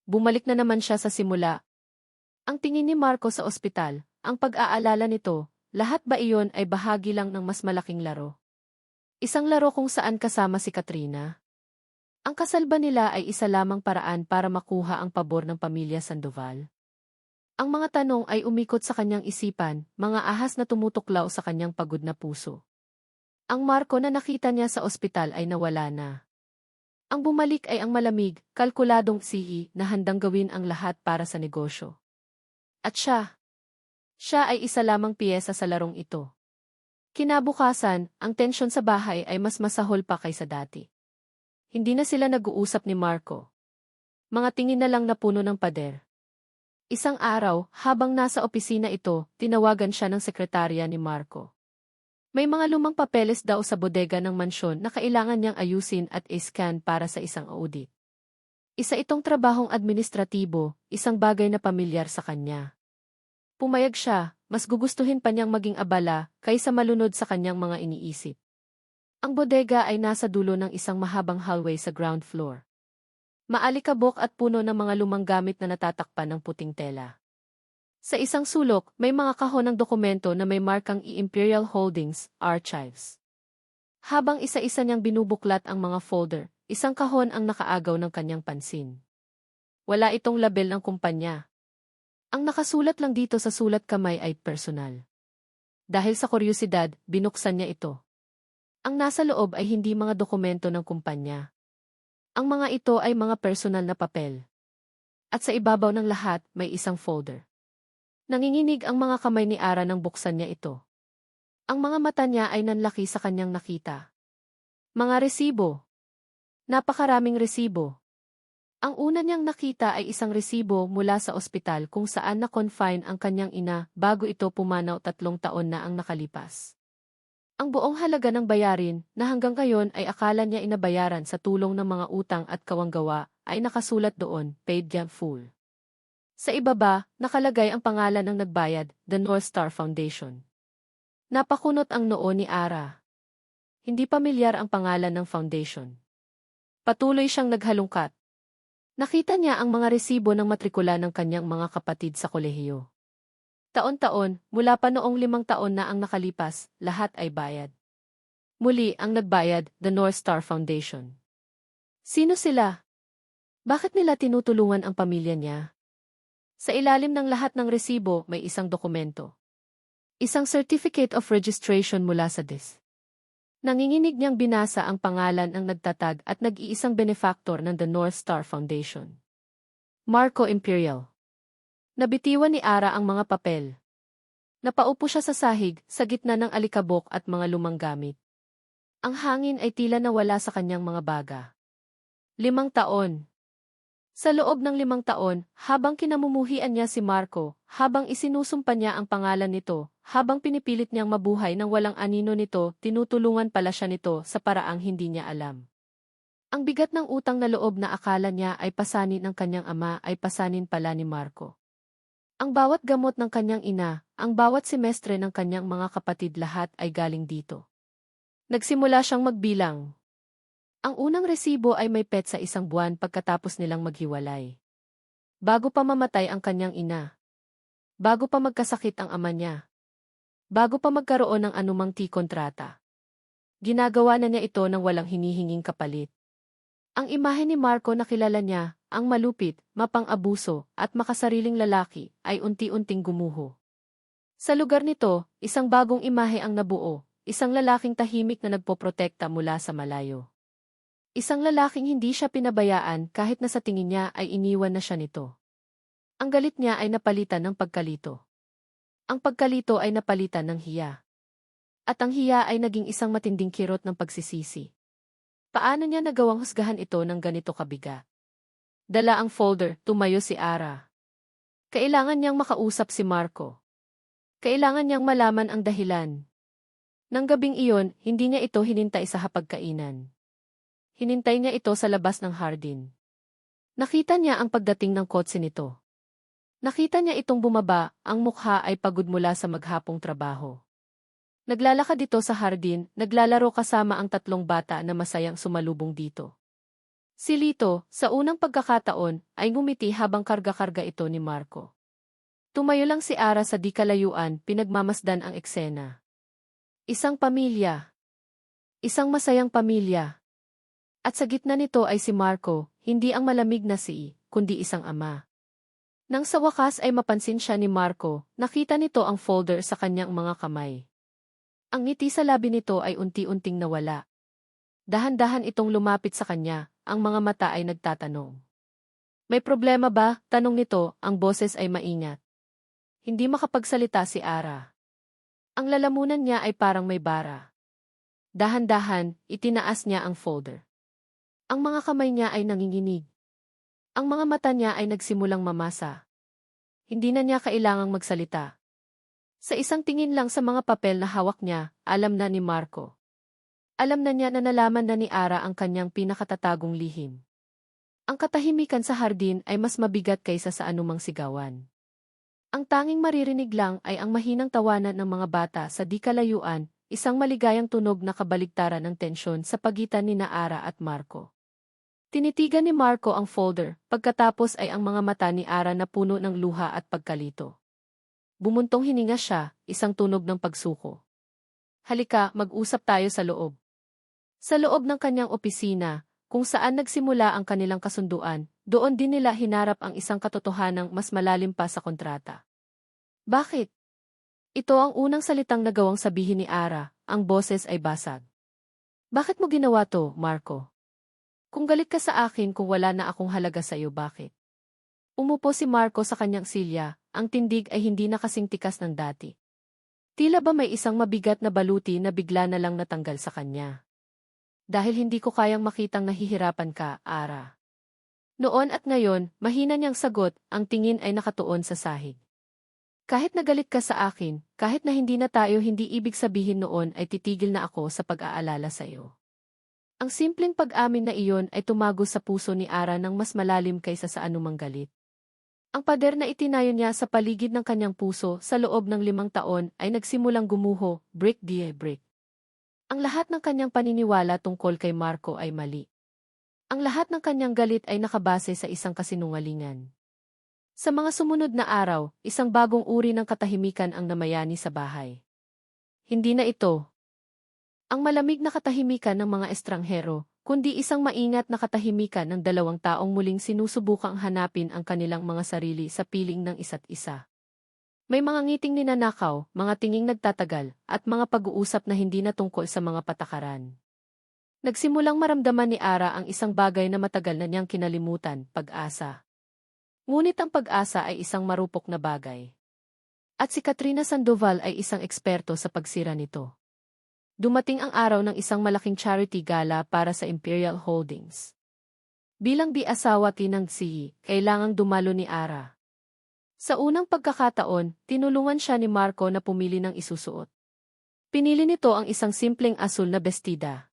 S1: Bumalik na naman siya sa simula. Ang tingin ni Marco sa ospital, ang pag-aalala nito, lahat ba iyon ay bahagi lang ng mas malaking laro? Isang laro kung saan kasama si Katrina. Ang kasal ba nila ay isa lamang paraan para makuha ang pabor ng pamilya Sandoval? Ang mga tanong ay umikot sa kanyang isipan, mga ahas na tumutuklaw sa kanyang pagod na puso. Ang Marco na nakita niya sa ospital ay nawala na. Ang bumalik ay ang malamig, kalkuladong sihi na handang gawin ang lahat para sa negosyo. At siya ay isa lamang piyesa sa larong ito. Kinabukasan, ang tensyon sa bahay ay mas masahol pa kaysa dati. Hindi na sila nag-uusap ni Marco. Mga tingin na lang na puno ng pader. Isang araw, habang nasa opisina ito, tinawagan siya ng sekretarya ni Marco. May mga lumang papeles daw sa bodega ng mansyon na kailangan niyang ayusin at i-scan para sa isang audit. Isa itong trabahong administratibo, isang bagay na pamilyar sa kanya. Pumayag siya, mas gugustuhin pa niyang maging abala kaysa malunod sa kanyang mga iniisip. Ang bodega ay nasa dulo ng isang mahabang hallway sa ground floor. Maalikabok at puno ng mga lumang gamit na natatakpan ng puting tela. Sa isang sulok, may mga kahon ng dokumento na may markang Imperial Holdings, Archives. Habang isa-isa niyang binubuklat ang mga folder, isang kahon ang nakaagaw ng kanyang pansin. Wala itong label ng kumpanya. Ang nakasulat lang dito sa sulat kamay ay personal. Dahil sa kuryosidad, binuksan niya ito. Ang nasa loob ay hindi mga dokumento ng kumpanya. Ang mga ito ay mga personal na papel. At sa ibabaw ng lahat, may isang folder. Nanginginig ang mga kamay ni Ara nang buksan niya ito. Ang mga mata niya ay nanlaki sa kanyang nakita. Mga resibo. Napakaraming resibo. Ang una niyang nakita ay isang resibo mula sa ospital kung saan na-confine ang kanyang ina bago ito pumanaw 3 taon na ang nakalipas. Ang buong halaga ng bayarin na hanggang ngayon ay akala niya inabayaran sa tulong ng mga utang at kawanggawa ay nakasulat doon, paid in full. Sa ibaba, nakalagay ang pangalan ng nagbayad, the North Star Foundation. Napakunot ang noo ni Ara. Hindi pamilyar ang pangalan ng foundation. Patuloy siyang naghalungkat. Nakita niya ang mga resibo ng matrikula ng kanyang mga kapatid sa kolehiyo. Taon-taon, mula pa noong 5 taon na ang nakalipas, lahat ay bayad. Muli ang nagbayad, the North Star Foundation. Sino sila? Bakit nila tinutulungan ang pamilya niya? Sa ilalim ng lahat ng resibo, may isang dokumento. Isang certificate of registration mula sa DIS. Nanginginig niyang binasa ang pangalan ng nagtatag at nag-iisang benefactor ng the North Star Foundation. Marco Imperial. Nabitiwan ni Ara ang mga papel. Napaupo siya sa sahig, sa gitna ng alikabok at mga lumang gamit. Ang hangin ay tila nawala sa kanyang mga baga. 5 taon. Sa loob ng 5 taon, habang kinamumuhian niya si Marco, habang isinusumpa niya ang pangalan nito, habang pinipilit niyang mabuhay ng walang anino nito, tinutulungan pala siya nito sa paraang hindi niya alam. Ang bigat ng utang na loob na akala niya ay pasanin ng kanyang ama ay pasanin pala ni Marco. Ang bawat gamot ng kanyang ina, ang bawat semestre ng kanyang mga kapatid lahat ay galing dito. Nagsimula siyang magbilang. Ang unang resibo ay may petsa 1 buwan pagkatapos nilang maghiwalay. Bago pa mamatay ang kanyang ina. Bago pa magkasakit ang ama niya. Bago pa magkaroon ng anumang kontrata. Ginagawa na niya ito nang walang hinihinging kapalit. Ang imahe ni Marco na kilala niya, ang malupit, mapang-abuso, at makasariling lalaki, ay unti-unting gumuho. Sa lugar nito, isang bagong imahe ang nabuo, isang lalaking tahimik na nagpoprotekta mula sa malayo. Isang lalaking hindi siya pinabayaan kahit na sa tingin niya ay iniwan na siya nito. Ang galit niya ay napalitan ng pagkalito. Ang pagkalito ay napalitan ng hiya. At ang hiya ay naging isang matinding kirot ng pagsisisi. Paano niya nagawang husgahan ito ng ganito kabigat? Dala ang folder, tumayo si Ara. Kailangan niyang makausap si Marco. Kailangan niyang malaman ang dahilan. Nang gabing iyon, hindi niya ito hinintay sa hapagkainan. Hinintay niya ito sa labas ng hardin. Nakita niya ang pagdating ng kotse nito. Nakita niya itong bumaba, ang mukha ay pagod mula sa maghapong trabaho. Naglalakad dito sa hardin, naglalaro kasama ang 3 bata na masayang sumalubong dito. Si Lito, sa unang pagkakataon, ay ngumiti habang karga-karga ito ni Marco. Tumayo lang si Ara sa di kalayuan, pinagmamasdan ang eksena. Isang pamilya. Isang masayang pamilya. At sa gitna nito ay si Marco, hindi ang malamig na kundi isang ama. Nang sa wakas ay mapansin siya ni Marco, nakita nito ang folder sa kanyang mga kamay. Ang ngiti sa labi nito ay unti-unting nawala. Dahan-dahan itong lumapit sa kanya, ang mga mata ay nagtatanong. May problema ba? Tanong nito, ang boses ay maingat. Hindi makapagsalita si Ara. Ang lalamunan niya ay parang may bara. Dahan-dahan, itinaas niya ang folder. Ang mga kamay niya ay nanginginig. Ang mga mata niya ay nagsimulang mamasa. Hindi na niya kailangang magsalita. Sa isang tingin lang sa mga papel na hawak niya, alam na ni Marco. Alam na niya na nalaman na ni Ara ang kanyang pinakatatagong lihim. Ang katahimikan sa hardin ay mas mabigat kaysa sa anumang sigawan. Ang tanging maririnig lang ay ang mahinang tawanan ng mga bata sa di kalayuan, isang maligayang tunog na kabaligtaran ng tensyon sa pagitan ni Ara at Marco. Tinitigan ni Marco ang folder, pagkatapos ay ang mga mata ni Ara na puno ng luha at pagkalito. Bumuntong hininga siya, isang tunog ng pagsuko. Halika, mag-usap tayo sa loob. Sa loob ng kanyang opisina, kung saan nagsimula ang kanilang kasunduan, doon din nila hinarap ang isang katotohanang mas malalim pa sa kontrata. Bakit? Ito ang unang salitang nagawang sabihin ni Ara, ang boses ay basag. Bakit mo ginawa to, Marco? Kung galit ka sa akin kung wala na akong halaga sa iyo, bakit? Umupo si Marco sa kanyang silya, ang tindig ay hindi na kasing tikas ng dati. Tila ba may isang mabigat na baluti na bigla na lang natanggal sa kanya. Dahil hindi ko kayang makitang nahihirapan ka, Ara. Noon at ngayon, mahina niyang sagot, ang tingin ay nakatuon sa sahig. Kahit nagalit ka sa akin, kahit na hindi na tayo, hindi ibig sabihin noon ay titigil na ako sa pag-aalala sa iyo. Ang simpleng pag-amin na iyon ay tumago sa puso ni Ara ng mas malalim kaysa sa anumang galit. Ang pader na itinayo niya sa paligid ng kanyang puso sa loob ng 5 taon ay nagsimulang gumuho, brick by brick. Ang lahat ng kanyang paniniwala tungkol kay Marco ay mali. Ang lahat ng kanyang galit ay nakabase sa isang kasinungalingan. Sa mga sumunod na araw, isang bagong uri ng katahimikan ang namayani sa bahay. Hindi na ito ang malamig na katahimikan ng mga estranghero, kundi isang maingat na katahimikan ng 2 taong muling sinusubukang hanapin ang kanilang mga sarili sa piling ng isa't isa. May mga ngiting ninanakaw, mga tinging nagtatagal, at mga pag-uusap na hindi na tungkol sa mga patakaran. Nagsimulang maramdaman ni Ara ang isang bagay na matagal na niyang kinalimutan, pag-asa. Ngunit ang pag-asa ay isang marupok na bagay. At si Katrina Sandoval ay isang eksperto sa pagsira nito. Dumating ang araw ng isang malaking charity gala para sa Imperial Holdings. Bilang di-asawa tinang si, kailangang dumalo ni Ara. Sa unang pagkakataon, tinulungan siya ni Marco na pumili ng isusuot. Pinili nito ang isang simpleng asul na bestida.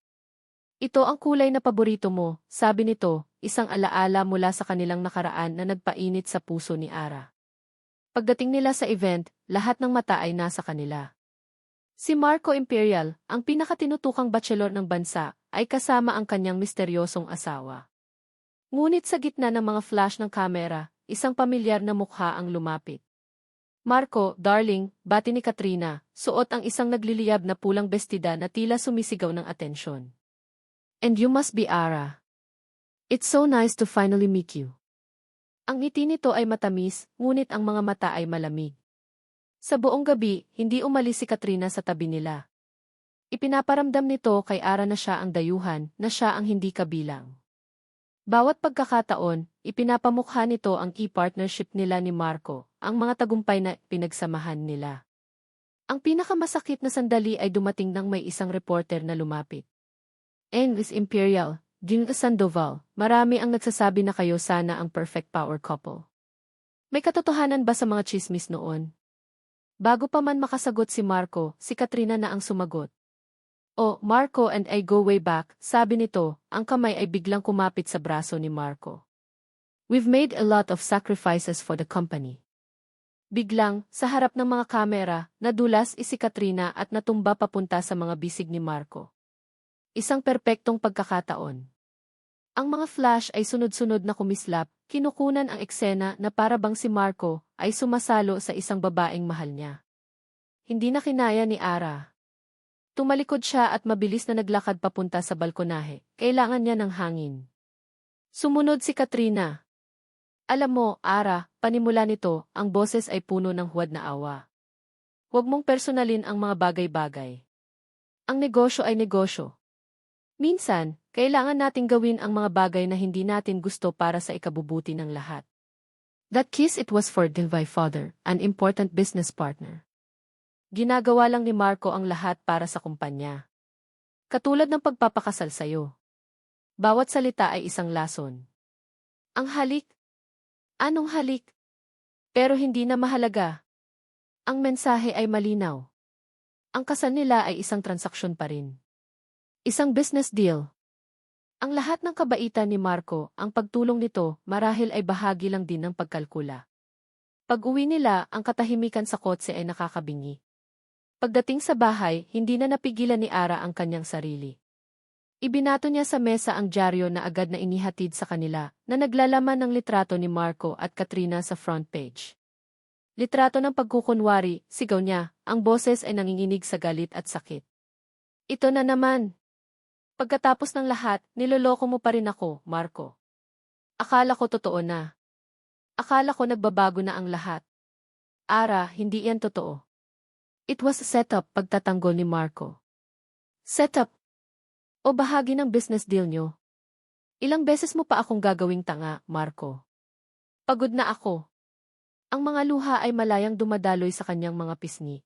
S1: Ito ang kulay na paborito mo, sabi nito, isang alaala mula sa kanilang nakaraan na nagpainit sa puso ni Ara. Pagdating nila sa event, lahat ng mata ay nasa kanila. Si Marco Imperial, ang pinakatinutukang bachelor ng bansa, ay kasama ang kanyang misteryosong asawa. Ngunit sa gitna ng mga flash ng kamera, isang pamilyar na mukha ang lumapit. Marco, darling, bati ni Katrina, suot ang isang nagliliyab na pulang bestida na tila sumisigaw ng atensyon. And you must be Ara. It's so nice to finally meet you. Ang ngiti nito ay matamis, ngunit ang mga mata ay malamig. Sa buong gabi, hindi umalis si Katrina sa tabi nila. Ipinaparamdam nito kay Ara na siya ang dayuhan, na siya ang hindi kabilang. Bawat pagkakataon, ipinapamukha nito ang e-partnership nila ni Marco, ang mga tagumpay na pinagsamahan nila. Ang pinakamasakit na sandali ay dumating nang may isang reporter na lumapit. Miss Imperial, Jing Sandoval, marami ang nagsasabi na kayo sana ang perfect power couple. May katotohanan ba sa mga chismis noon? Bago pa man makasagot si Marco, si Katrina na ang sumagot. Oh, Marco and I go way back, sabi nito, ang kamay ay biglang kumapit sa braso ni Marco. We've made a lot of sacrifices for the company. Biglang, sa harap ng mga kamera, nadulas si Katrina at natumba papunta sa mga bisig ni Marco. Isang perpektong pagkakataon. Ang mga flash ay sunod-sunod na kumislap, kinukunan ang eksena na para bang si Marco ay sumasalo sa isang babaeng mahal niya. Hindi na kinaya ni Ara. Tumalikod siya at mabilis na naglakad papunta sa balkonahe. Kailangan niya ng hangin. Sumunod si Katrina. Alam mo, Ara, panimula nito, ang boses ay puno ng huwad na awa. Huwag mong personalin ang mga bagay-bagay. Ang negosyo ay negosyo. Minsan, kailangan nating gawin ang mga bagay na hindi natin gusto para sa ikabubuti ng lahat. That kiss, it was for my father, an important business partner. Ginagawa lang ni Marco ang lahat para sa kumpanya. Katulad ng pagpapakasal sa'yo. Bawat salita ay isang lason. Ang halik? Anong halik? Pero hindi na mahalaga. Ang mensahe ay malinaw. Ang kasal nila ay isang transaksyon pa rin. Isang business deal. Ang lahat ng kabaitan ni Marco, ang pagtulong nito, marahil ay bahagi lang din ng pagkalkula. Pag-uwi nila, ang katahimikan sa kotse ay nakakabingi. Pagdating sa bahay, hindi na napigilan ni Ara ang kanyang sarili. Ibinato niya sa mesa ang dyaryo na agad na inihatid sa kanila, na naglalaman ng litrato ni Marco at Katrina sa front page. Litrato ng pagkukunwari, sigaw niya, ang boses ay nanginginig sa galit at sakit. Ito na naman. Pagkatapos ng lahat, niloloko mo pa rin ako, Marco. Akala ko totoo na. Akala ko nagbabago na ang lahat. Ara, hindi yan totoo. It was a setup, pagtatanggol ni Marco. Setup? O bahagi ng business deal nyo? Ilang beses mo pa akong gagawing tanga, Marco? Pagod na ako. Ang mga luha ay malayang dumadaloy sa kanyang mga pisngi.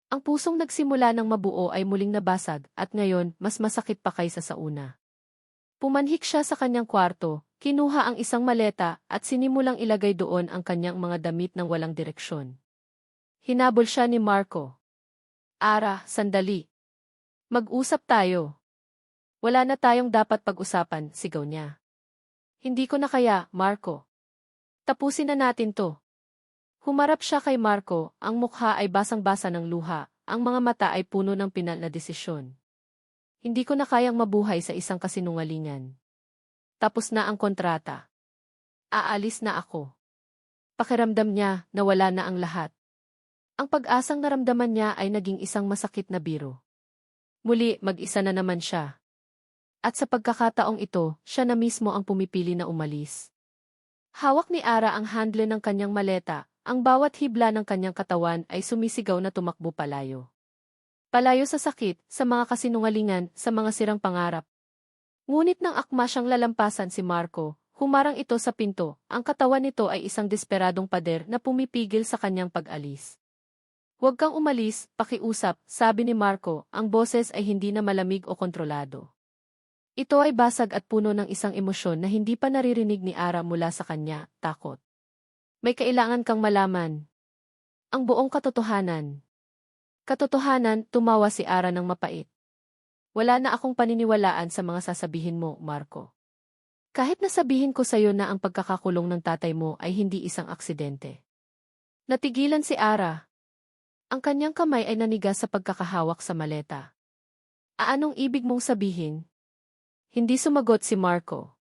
S1: Ang pusong nagsimula ng mabuo ay muling nabasag at ngayon mas masakit pa kaysa sa una. Pumanhik siya sa kanyang kwarto, kinuha ang isang maleta at sinimulang ilagay doon ang kanyang mga damit ng walang direksyon. Hinabol siya ni Marco. Ara, sandali. Mag-usap tayo. Wala na tayong dapat pag-usapan, sigaw niya. Hindi ko na kaya, Marco. Tapusin na natin to. Humarap siya kay Marco, ang mukha ay basang-basa ng luha, ang mga mata ay puno ng pinal na desisyon. Hindi ko na kayang mabuhay sa isang kasinungalingan. Tapos na ang kontrata. Aalis na ako. Pakiramdam niya na wala na ang lahat. Ang pag-asang naramdaman niya ay naging isang masakit na biro. Muli, mag-isa na naman siya. At sa pagkakataong ito, siya na mismo ang pumipili na umalis. Hawak ni Ara ang handle ng kanyang maleta. Ang bawat hibla ng kanyang katawan ay sumisigaw na tumakbo palayo. Palayo sa sakit, sa mga kasinungalingan, sa mga sirang pangarap. Ngunit nang akma siyang lalampasan si Marco, humarang ito sa pinto, ang katawan nito ay isang desperadong pader na pumipigil sa kanyang pag-alis. Huwag kang umalis, pakiusap, sabi ni Marco, ang boses ay hindi na malamig o kontrolado. Ito ay basag at puno ng isang emosyon na hindi pa naririnig ni Ara mula sa kanya, takot. May kailangan kang malaman. Ang buong katotohanan. Katotohanan, tumawa si Ara ng mapait. Wala na akong paniniwalaan sa mga sasabihin mo, Marco. Kahit nasabihin ko sa'yo na ang pagkakakulong ng tatay mo ay hindi isang aksidente. Natigilan si Ara. Ang kanyang kamay ay nanigas sa pagkakahawak sa maleta. Anong ibig mong sabihin? Hindi sumagot si Marco.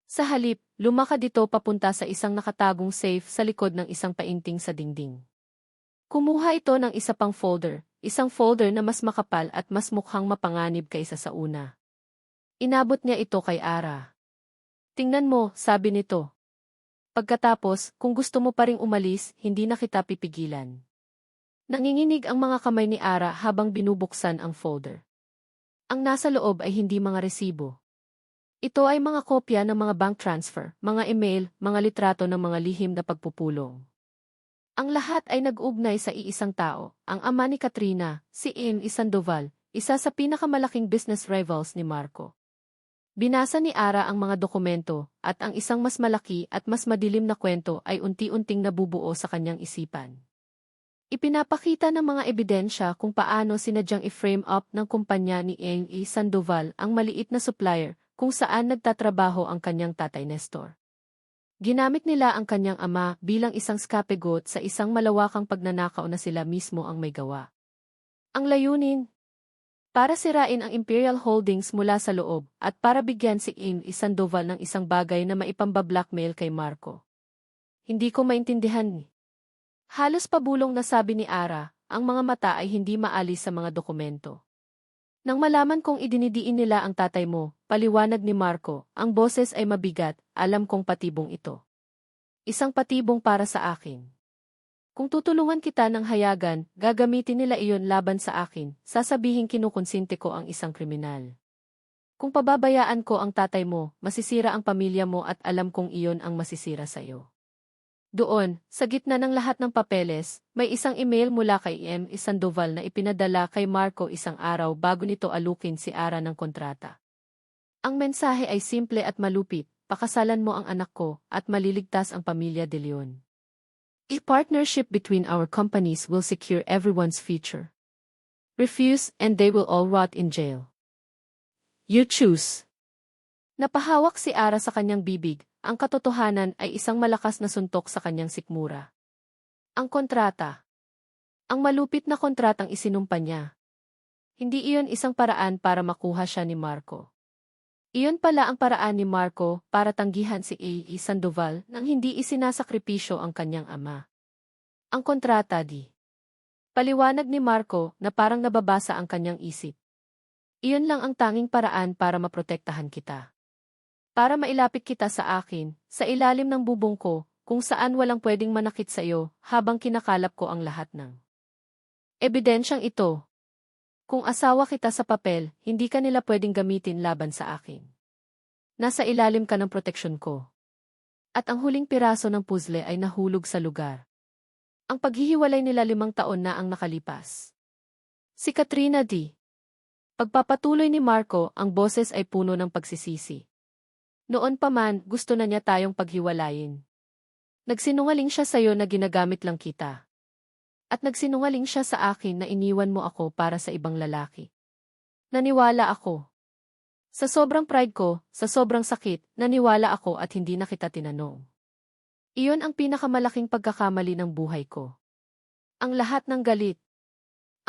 S1: Sa halip, lumakad ito papunta sa isang nakatagong safe sa likod ng isang painting sa dingding. Kumuha ito ng isa pang folder, isang folder na mas makapal at mas mukhang mapanganib kaysa sa una. Inabot niya ito kay Ara. Tingnan mo, sabi nito. Pagkatapos, kung gusto mo pa ring umalis, hindi na kita pipigilan. Nanginginig ang mga kamay ni Ara habang binubuksan ang folder. Ang nasa loob ay hindi mga resibo. Ito ay mga kopya ng mga bank transfer, mga email, mga litrato ng mga lihim na pagpupulong. Ang lahat ay nag-ugnay sa iisang tao, ang ama ni Katrina, si Amy Sandoval, isa sa pinakamalaking business rivals ni Marco. Binasa ni Ara ang mga dokumento, at ang isang mas malaki at mas madilim na kwento ay unti-unting nabubuo sa kanyang isipan. Ipinapakita ng mga ebidensya kung paano sinadyang i-frame up ng kumpanya ni Amy Sandoval ang maliit na supplier, kung saan nagtatrabaho ang kanyang tatay Nestor. Ginamit nila ang kanyang ama bilang isang scapegoat sa isang malawakang pagnanakaw na sila mismo ang may gawa. Ang layunin? Para sirain ang Imperial Holdings mula sa loob at para bigyan si Amy Sandoval ng isang bagay na maipambablackmail kay Marco. Hindi ko maintindihan. Halos pabulong na sabi ni Ara, ang mga mata ay hindi maalis sa mga dokumento. Nang malaman kong idinidiin nila ang tatay mo, paliwanag ni Marco, ang boses ay mabigat, alam kong patibong ito. Isang patibong para sa akin. Kung tutulungan kita ng hayagan, gagamitin nila iyon laban sa akin, sasabihin kinukonsinte ko ang isang kriminal. Kung pababayaan ko ang tatay mo, masisira ang pamilya mo at alam kong iyon ang masisira sa iyo. Doon, sa gitna ng lahat ng papeles, may isang email mula kay Amy Sandoval na ipinadala kay Marco isang araw bago nito alukin si Ara ng kontrata. Ang mensahe ay simple at malupit, pakasalan mo ang anak ko at maliligtas ang pamilya De Leon. A partnership between our companies will secure everyone's future. Refuse and they will all rot in jail. You choose. Napahawak si Ara sa kanyang bibig. Ang katotohanan ay isang malakas na suntok sa kanyang sikmura. Ang kontrata. Ang malupit na kontratang isinumpa niya. Hindi iyon isang paraan para makuha siya ni Marco. Iyon pala ang paraan ni Marco para tanggihan si Amy Sandoval nang hindi isinasakripisyo ang kanyang ama. Ang kontrata di. Paliwanag ni Marco na parang nababasa ang kanyang isip. Iyon lang ang tanging paraan para maprotektahan kita. Para mailapit kita sa akin, sa ilalim ng bubong ko, kung saan walang pwedeng manakit sa iyo, habang kinakalap ko ang lahat ng ebidensyang ito. Kung asawa kita sa papel, hindi ka nila pwedeng gamitin laban sa akin. Nasa ilalim ka ng proteksyon ko. At ang huling piraso ng puzzle ay nahulog sa lugar. Ang paghihiwalay nila 5 taon na ang nakalipas. Si Katrina D. Pagpapatuloy ni Marco, ang boses ay puno ng pagsisisi. Noon pa man, gusto na niya tayong paghiwalayin. Nagsinungaling siya sa'yo na ginagamit lang kita. At nagsinungaling siya sa akin na iniwan mo ako para sa ibang lalaki. Naniwala ako. Sa sobrang pride ko, sa sobrang sakit, naniwala ako at hindi na kita tinanong. Iyon ang pinakamalaking pagkakamali ng buhay ko. Ang lahat ng galit.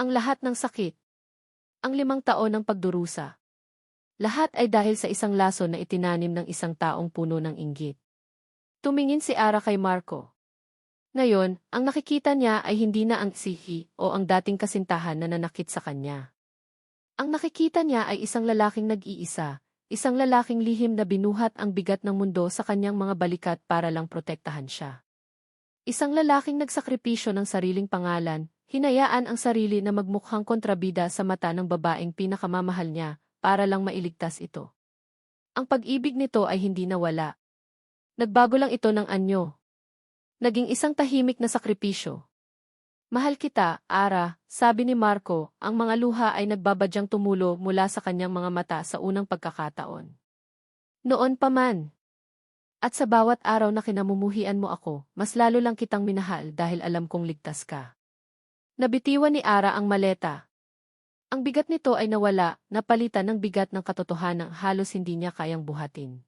S1: Ang lahat ng sakit. Ang 5 taon ng pagdurusa. Lahat ay dahil sa isang laso na itinanim ng isang taong puno ng inggit. Tumingin si Ara kay Marco. Ngayon, ang nakikita niya ay hindi na ang sihi o ang dating kasintahan na nanakit sa kanya. Ang nakikita niya ay isang lalaking nag-iisa, isang lalaking lihim na binuhat ang bigat ng mundo sa kanyang mga balikat para lang protektahan siya. Isang lalaking nagsakripisyo ng sariling pangalan, hinayaan ang sarili na magmukhang kontrabida sa mata ng babaeng pinakamamahal niya para lang mailigtas ito. Ang pag-ibig nito ay hindi nawala. Nagbago lang ito ng anyo. Naging isang tahimik na sakripisyo. Mahal kita, Ara, sabi ni Marco, ang mga luha ay nagbabadyang tumulo mula sa kanyang mga mata sa unang pagkakataon. Noon pa man. At sa bawat araw na kinamumuhian mo ako, mas lalo lang kitang minahal dahil alam kong ligtas ka. Nabitiwan ni Ara ang maleta. Ang bigat nito ay nawala, napalitan ng bigat ng katotohanang halos hindi niya kayang buhatin.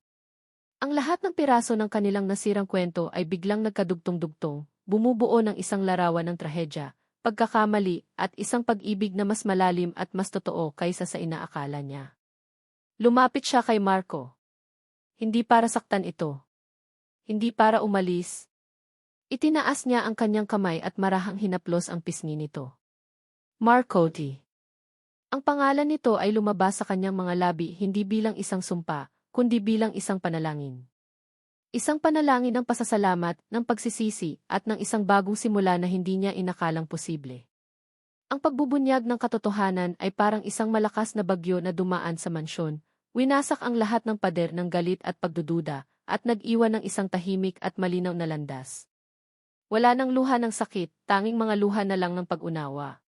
S1: Ang lahat ng piraso ng kanilang nasirang kwento ay biglang nagkadugtong-dugtong, bumubuo ng isang larawan ng trahedya, pagkakamali, at isang pag-ibig na mas malalim at mas totoo kaysa sa inaakala niya. Lumapit siya kay Marco. Hindi para saktan ito. Hindi para umalis. Itinaas niya ang kanyang kamay at marahang hinaplos ang pisngi nito. Marco T. Ang pangalan nito ay lumabas sa kanyang mga labi hindi bilang isang sumpa, kundi bilang isang panalangin. Isang panalangin ng pasasalamat, ng pagsisisi, at ng isang bagong simula na hindi niya inakalang posible. Ang pagbubunyag ng katotohanan ay parang isang malakas na bagyo na dumaan sa mansyon, winasak ang lahat ng pader ng galit at pagdududa, at nag-iwan ng isang tahimik at malinaw na landas. Wala nang luha ng sakit, tanging mga luha na lang ng pag-unawa.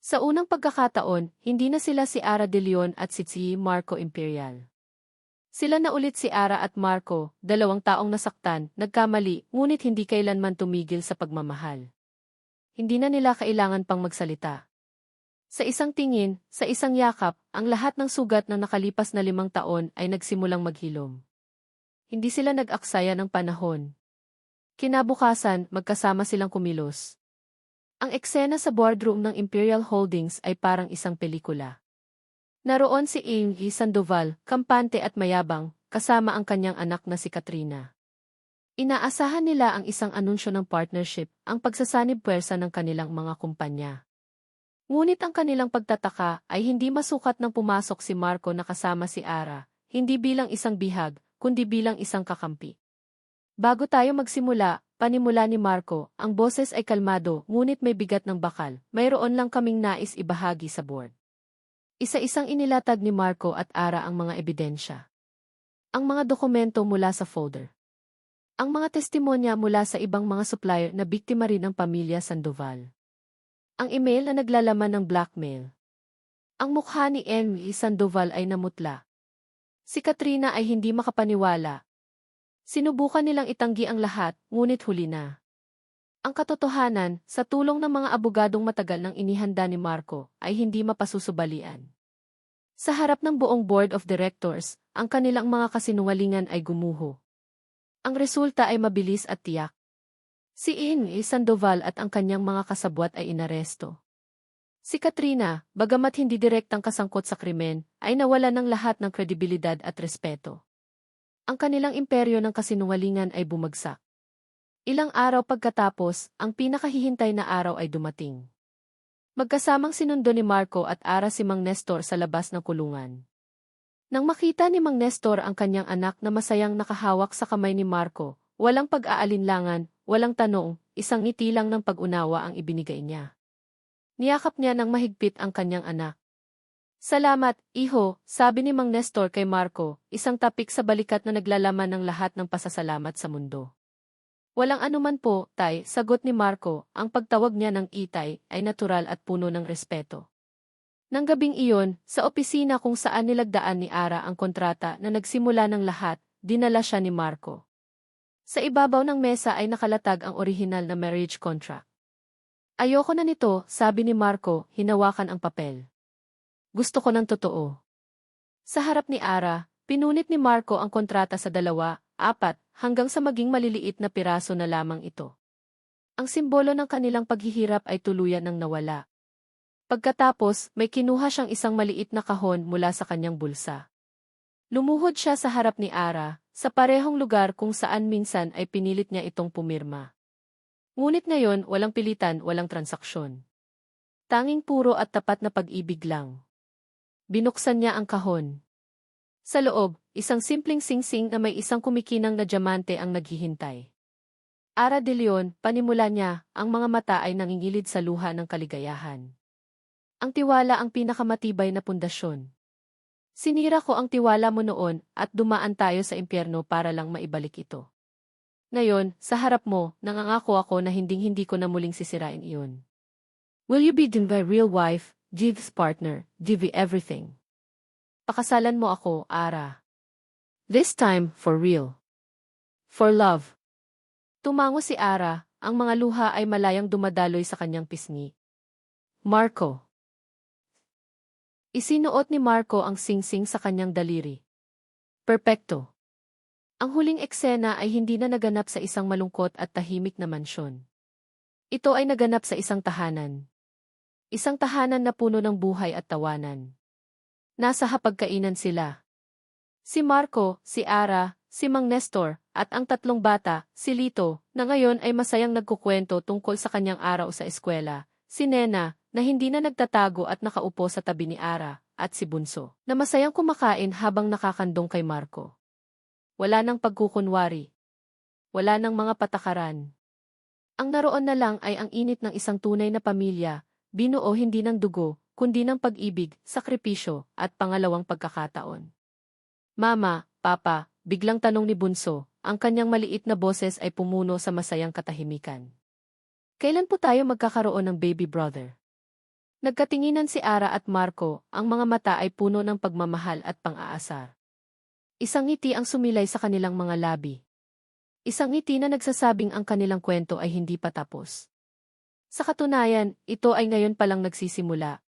S1: Sa unang pagkakataon, hindi na sila si Ara de Leon at si Marco Imperial. Sila na ulit si Ara at Marco, 2 taong nasaktan, nagkamali, ngunit hindi kailanman tumigil sa pagmamahal. Hindi na nila kailangan pang magsalita. Sa isang tingin, sa isang yakap, ang lahat ng sugat ng nakalipas na 5 taon ay nagsimulang maghilom. Hindi sila nag-aksaya ng panahon. Kinabukasan, magkasama silang kumilos. Ang eksena sa boardroom ng Imperial Holdings ay parang isang pelikula. Naroon si Amy Sandoval, kampante at mayabang, kasama ang kanyang anak na si Katrina. Inaasahan nila ang isang anunsyo ng partnership, ang pagsasanib puwersa ng kanilang mga kumpanya. Ngunit ang kanilang pagtataka ay hindi masukat nang pumasok si Marco na kasama si Ara, hindi bilang isang bihag, kundi bilang isang kakampi. Bago tayo magsimula, panimula ni Marco, ang boses ay kalmado ngunit may bigat ng bakal, mayroon lang kaming nais ibahagi sa board. Isa-isang inilatag ni Marco at Ara ang mga ebidensya. Ang mga dokumento mula sa folder. Ang mga testimonya mula sa ibang mga supplier na biktima rin ng pamilya Sandoval. Ang email na naglalaman ng blackmail. Ang mukha ni Amy Sandoval ay namutla. Si Katrina ay hindi makapaniwala. Sinubukan nilang itanggi ang lahat, ngunit huli na. Ang katotohanan, sa tulong ng mga abogadong matagal ng inihanda ni Marco, ay hindi mapasusubalian. Sa harap ng buong board of directors, ang kanilang mga kasinungalingan ay gumuho. Ang resulta ay mabilis at tiyak. Si Amy Sandoval at ang kanyang mga kasabwat ay inaresto. Si Katrina, bagamat hindi direktang kasangkot sa krimen, ay nawalan ng lahat ng kredibilidad at respeto. Ang kanilang imperyo ng kasinungalingan ay bumagsak. Ilang araw pagkatapos, ang pinakahihintay na araw ay dumating. Magkasamang sinundo ni Marco at Ara si Mang Nestor sa labas ng kulungan. Nang makita ni Mang Nestor ang kanyang anak na masayang nakahawak sa kamay ni Marco, walang pag-aalinlangan, walang tanong, isang ngiti lang ng pag-unawa ang ibinigay niya. Niyakap niya ng mahigpit ang kanyang anak. Salamat, iho, sabi ni Mang Nestor kay Marco, isang tapik sa balikat na naglalaman ng lahat ng pasasalamat sa mundo. Walang anuman po, tay, sagot ni Marco, ang pagtawag niya ng itay ay natural at puno ng respeto. Nang gabing iyon, sa opisina kung saan nilagdaan ni Ara ang kontrata na nagsimula ng lahat, dinala siya ni Marco. Sa ibabaw ng mesa ay nakalatag ang orihinal na marriage contract. Ayoko na nito, sabi ni Marco, hinawakan ang papel. Gusto ko ng totoo. Sa harap ni Ara, pinunit ni Marco ang kontrata sa 2, 4, hanggang sa maging maliliit na piraso na lamang ito. Ang simbolo ng kanilang paghihirap ay tuluyan ng nawala. Pagkatapos, may kinuha siyang isang maliit na kahon mula sa kanyang bulsa. Lumuhod siya sa harap ni Ara, sa parehong lugar kung saan minsan ay pinilit niya itong pumirma. Ngunit ngayon, walang pilitan, walang transaksyon. Tanging puro at tapat na pag-ibig lang. Binuksan niya ang kahon. Sa loob, isang simpleng singsing na may isang kumikinang na diamante ang naghihintay. Ara de Leon, panimula niya, ang mga mata ay nangingilid sa luha ng kaligayahan. Ang tiwala ang pinakamatibay na pundasyon. Sinira ko ang tiwala mo noon at dumaan tayo sa impyerno para lang maibalik ito. Ngayon, sa harap mo, nangangako ako na hinding-hindi ko na muling sisirain iyon. Will you be my real wife, Jiv's partner, Jivi everything? Pakasalan mo ako, Ara. This time, for real. For love. Tumango si Ara, ang mga luha ay malayang dumadaloy sa kanyang pisngi. Marco. Isinuot ni Marco ang singsing sa kanyang daliri. Perpekto. Ang huling eksena ay hindi na naganap sa isang malungkot at tahimik na mansyon. Ito ay naganap sa isang tahanan. Isang tahanan na puno ng buhay at tawanan. Nasa hapagkainan sila. Si Marco, si Ara, si Mang Nestor, at ang 3 bata, si Lito, na ngayon ay masayang nagkukwento tungkol sa kanyang araw sa eskwela, si Nena, na hindi na nagtatago at nakaupo sa tabi ni Ara, at si Bunso, na masayang kumakain habang nakakandong kay Marco. Wala nang pagkukunwari. Wala nang mga patakaran. Ang naroon na lang ay ang init ng isang tunay na pamilya, binuo hindi ng dugo, kundi ng pag-ibig, sakripisyo, at pangalawang pagkakataon. Mama, Papa, biglang tanong ni Bunso, ang kanyang maliit na boses ay pumuno sa masayang katahimikan. Kailan po tayo magkakaroon ng baby brother? Nagkatinginan si Ara at Marco, ang mga mata ay puno ng pagmamahal at pang-aasar. Isang ngiti ang sumilay sa kanilang mga labi. Isang ngiti na nagsasabing ang kanilang kwento ay hindi pa tapos. Sa katunayan, ito ay ngayon palang nagsisimula.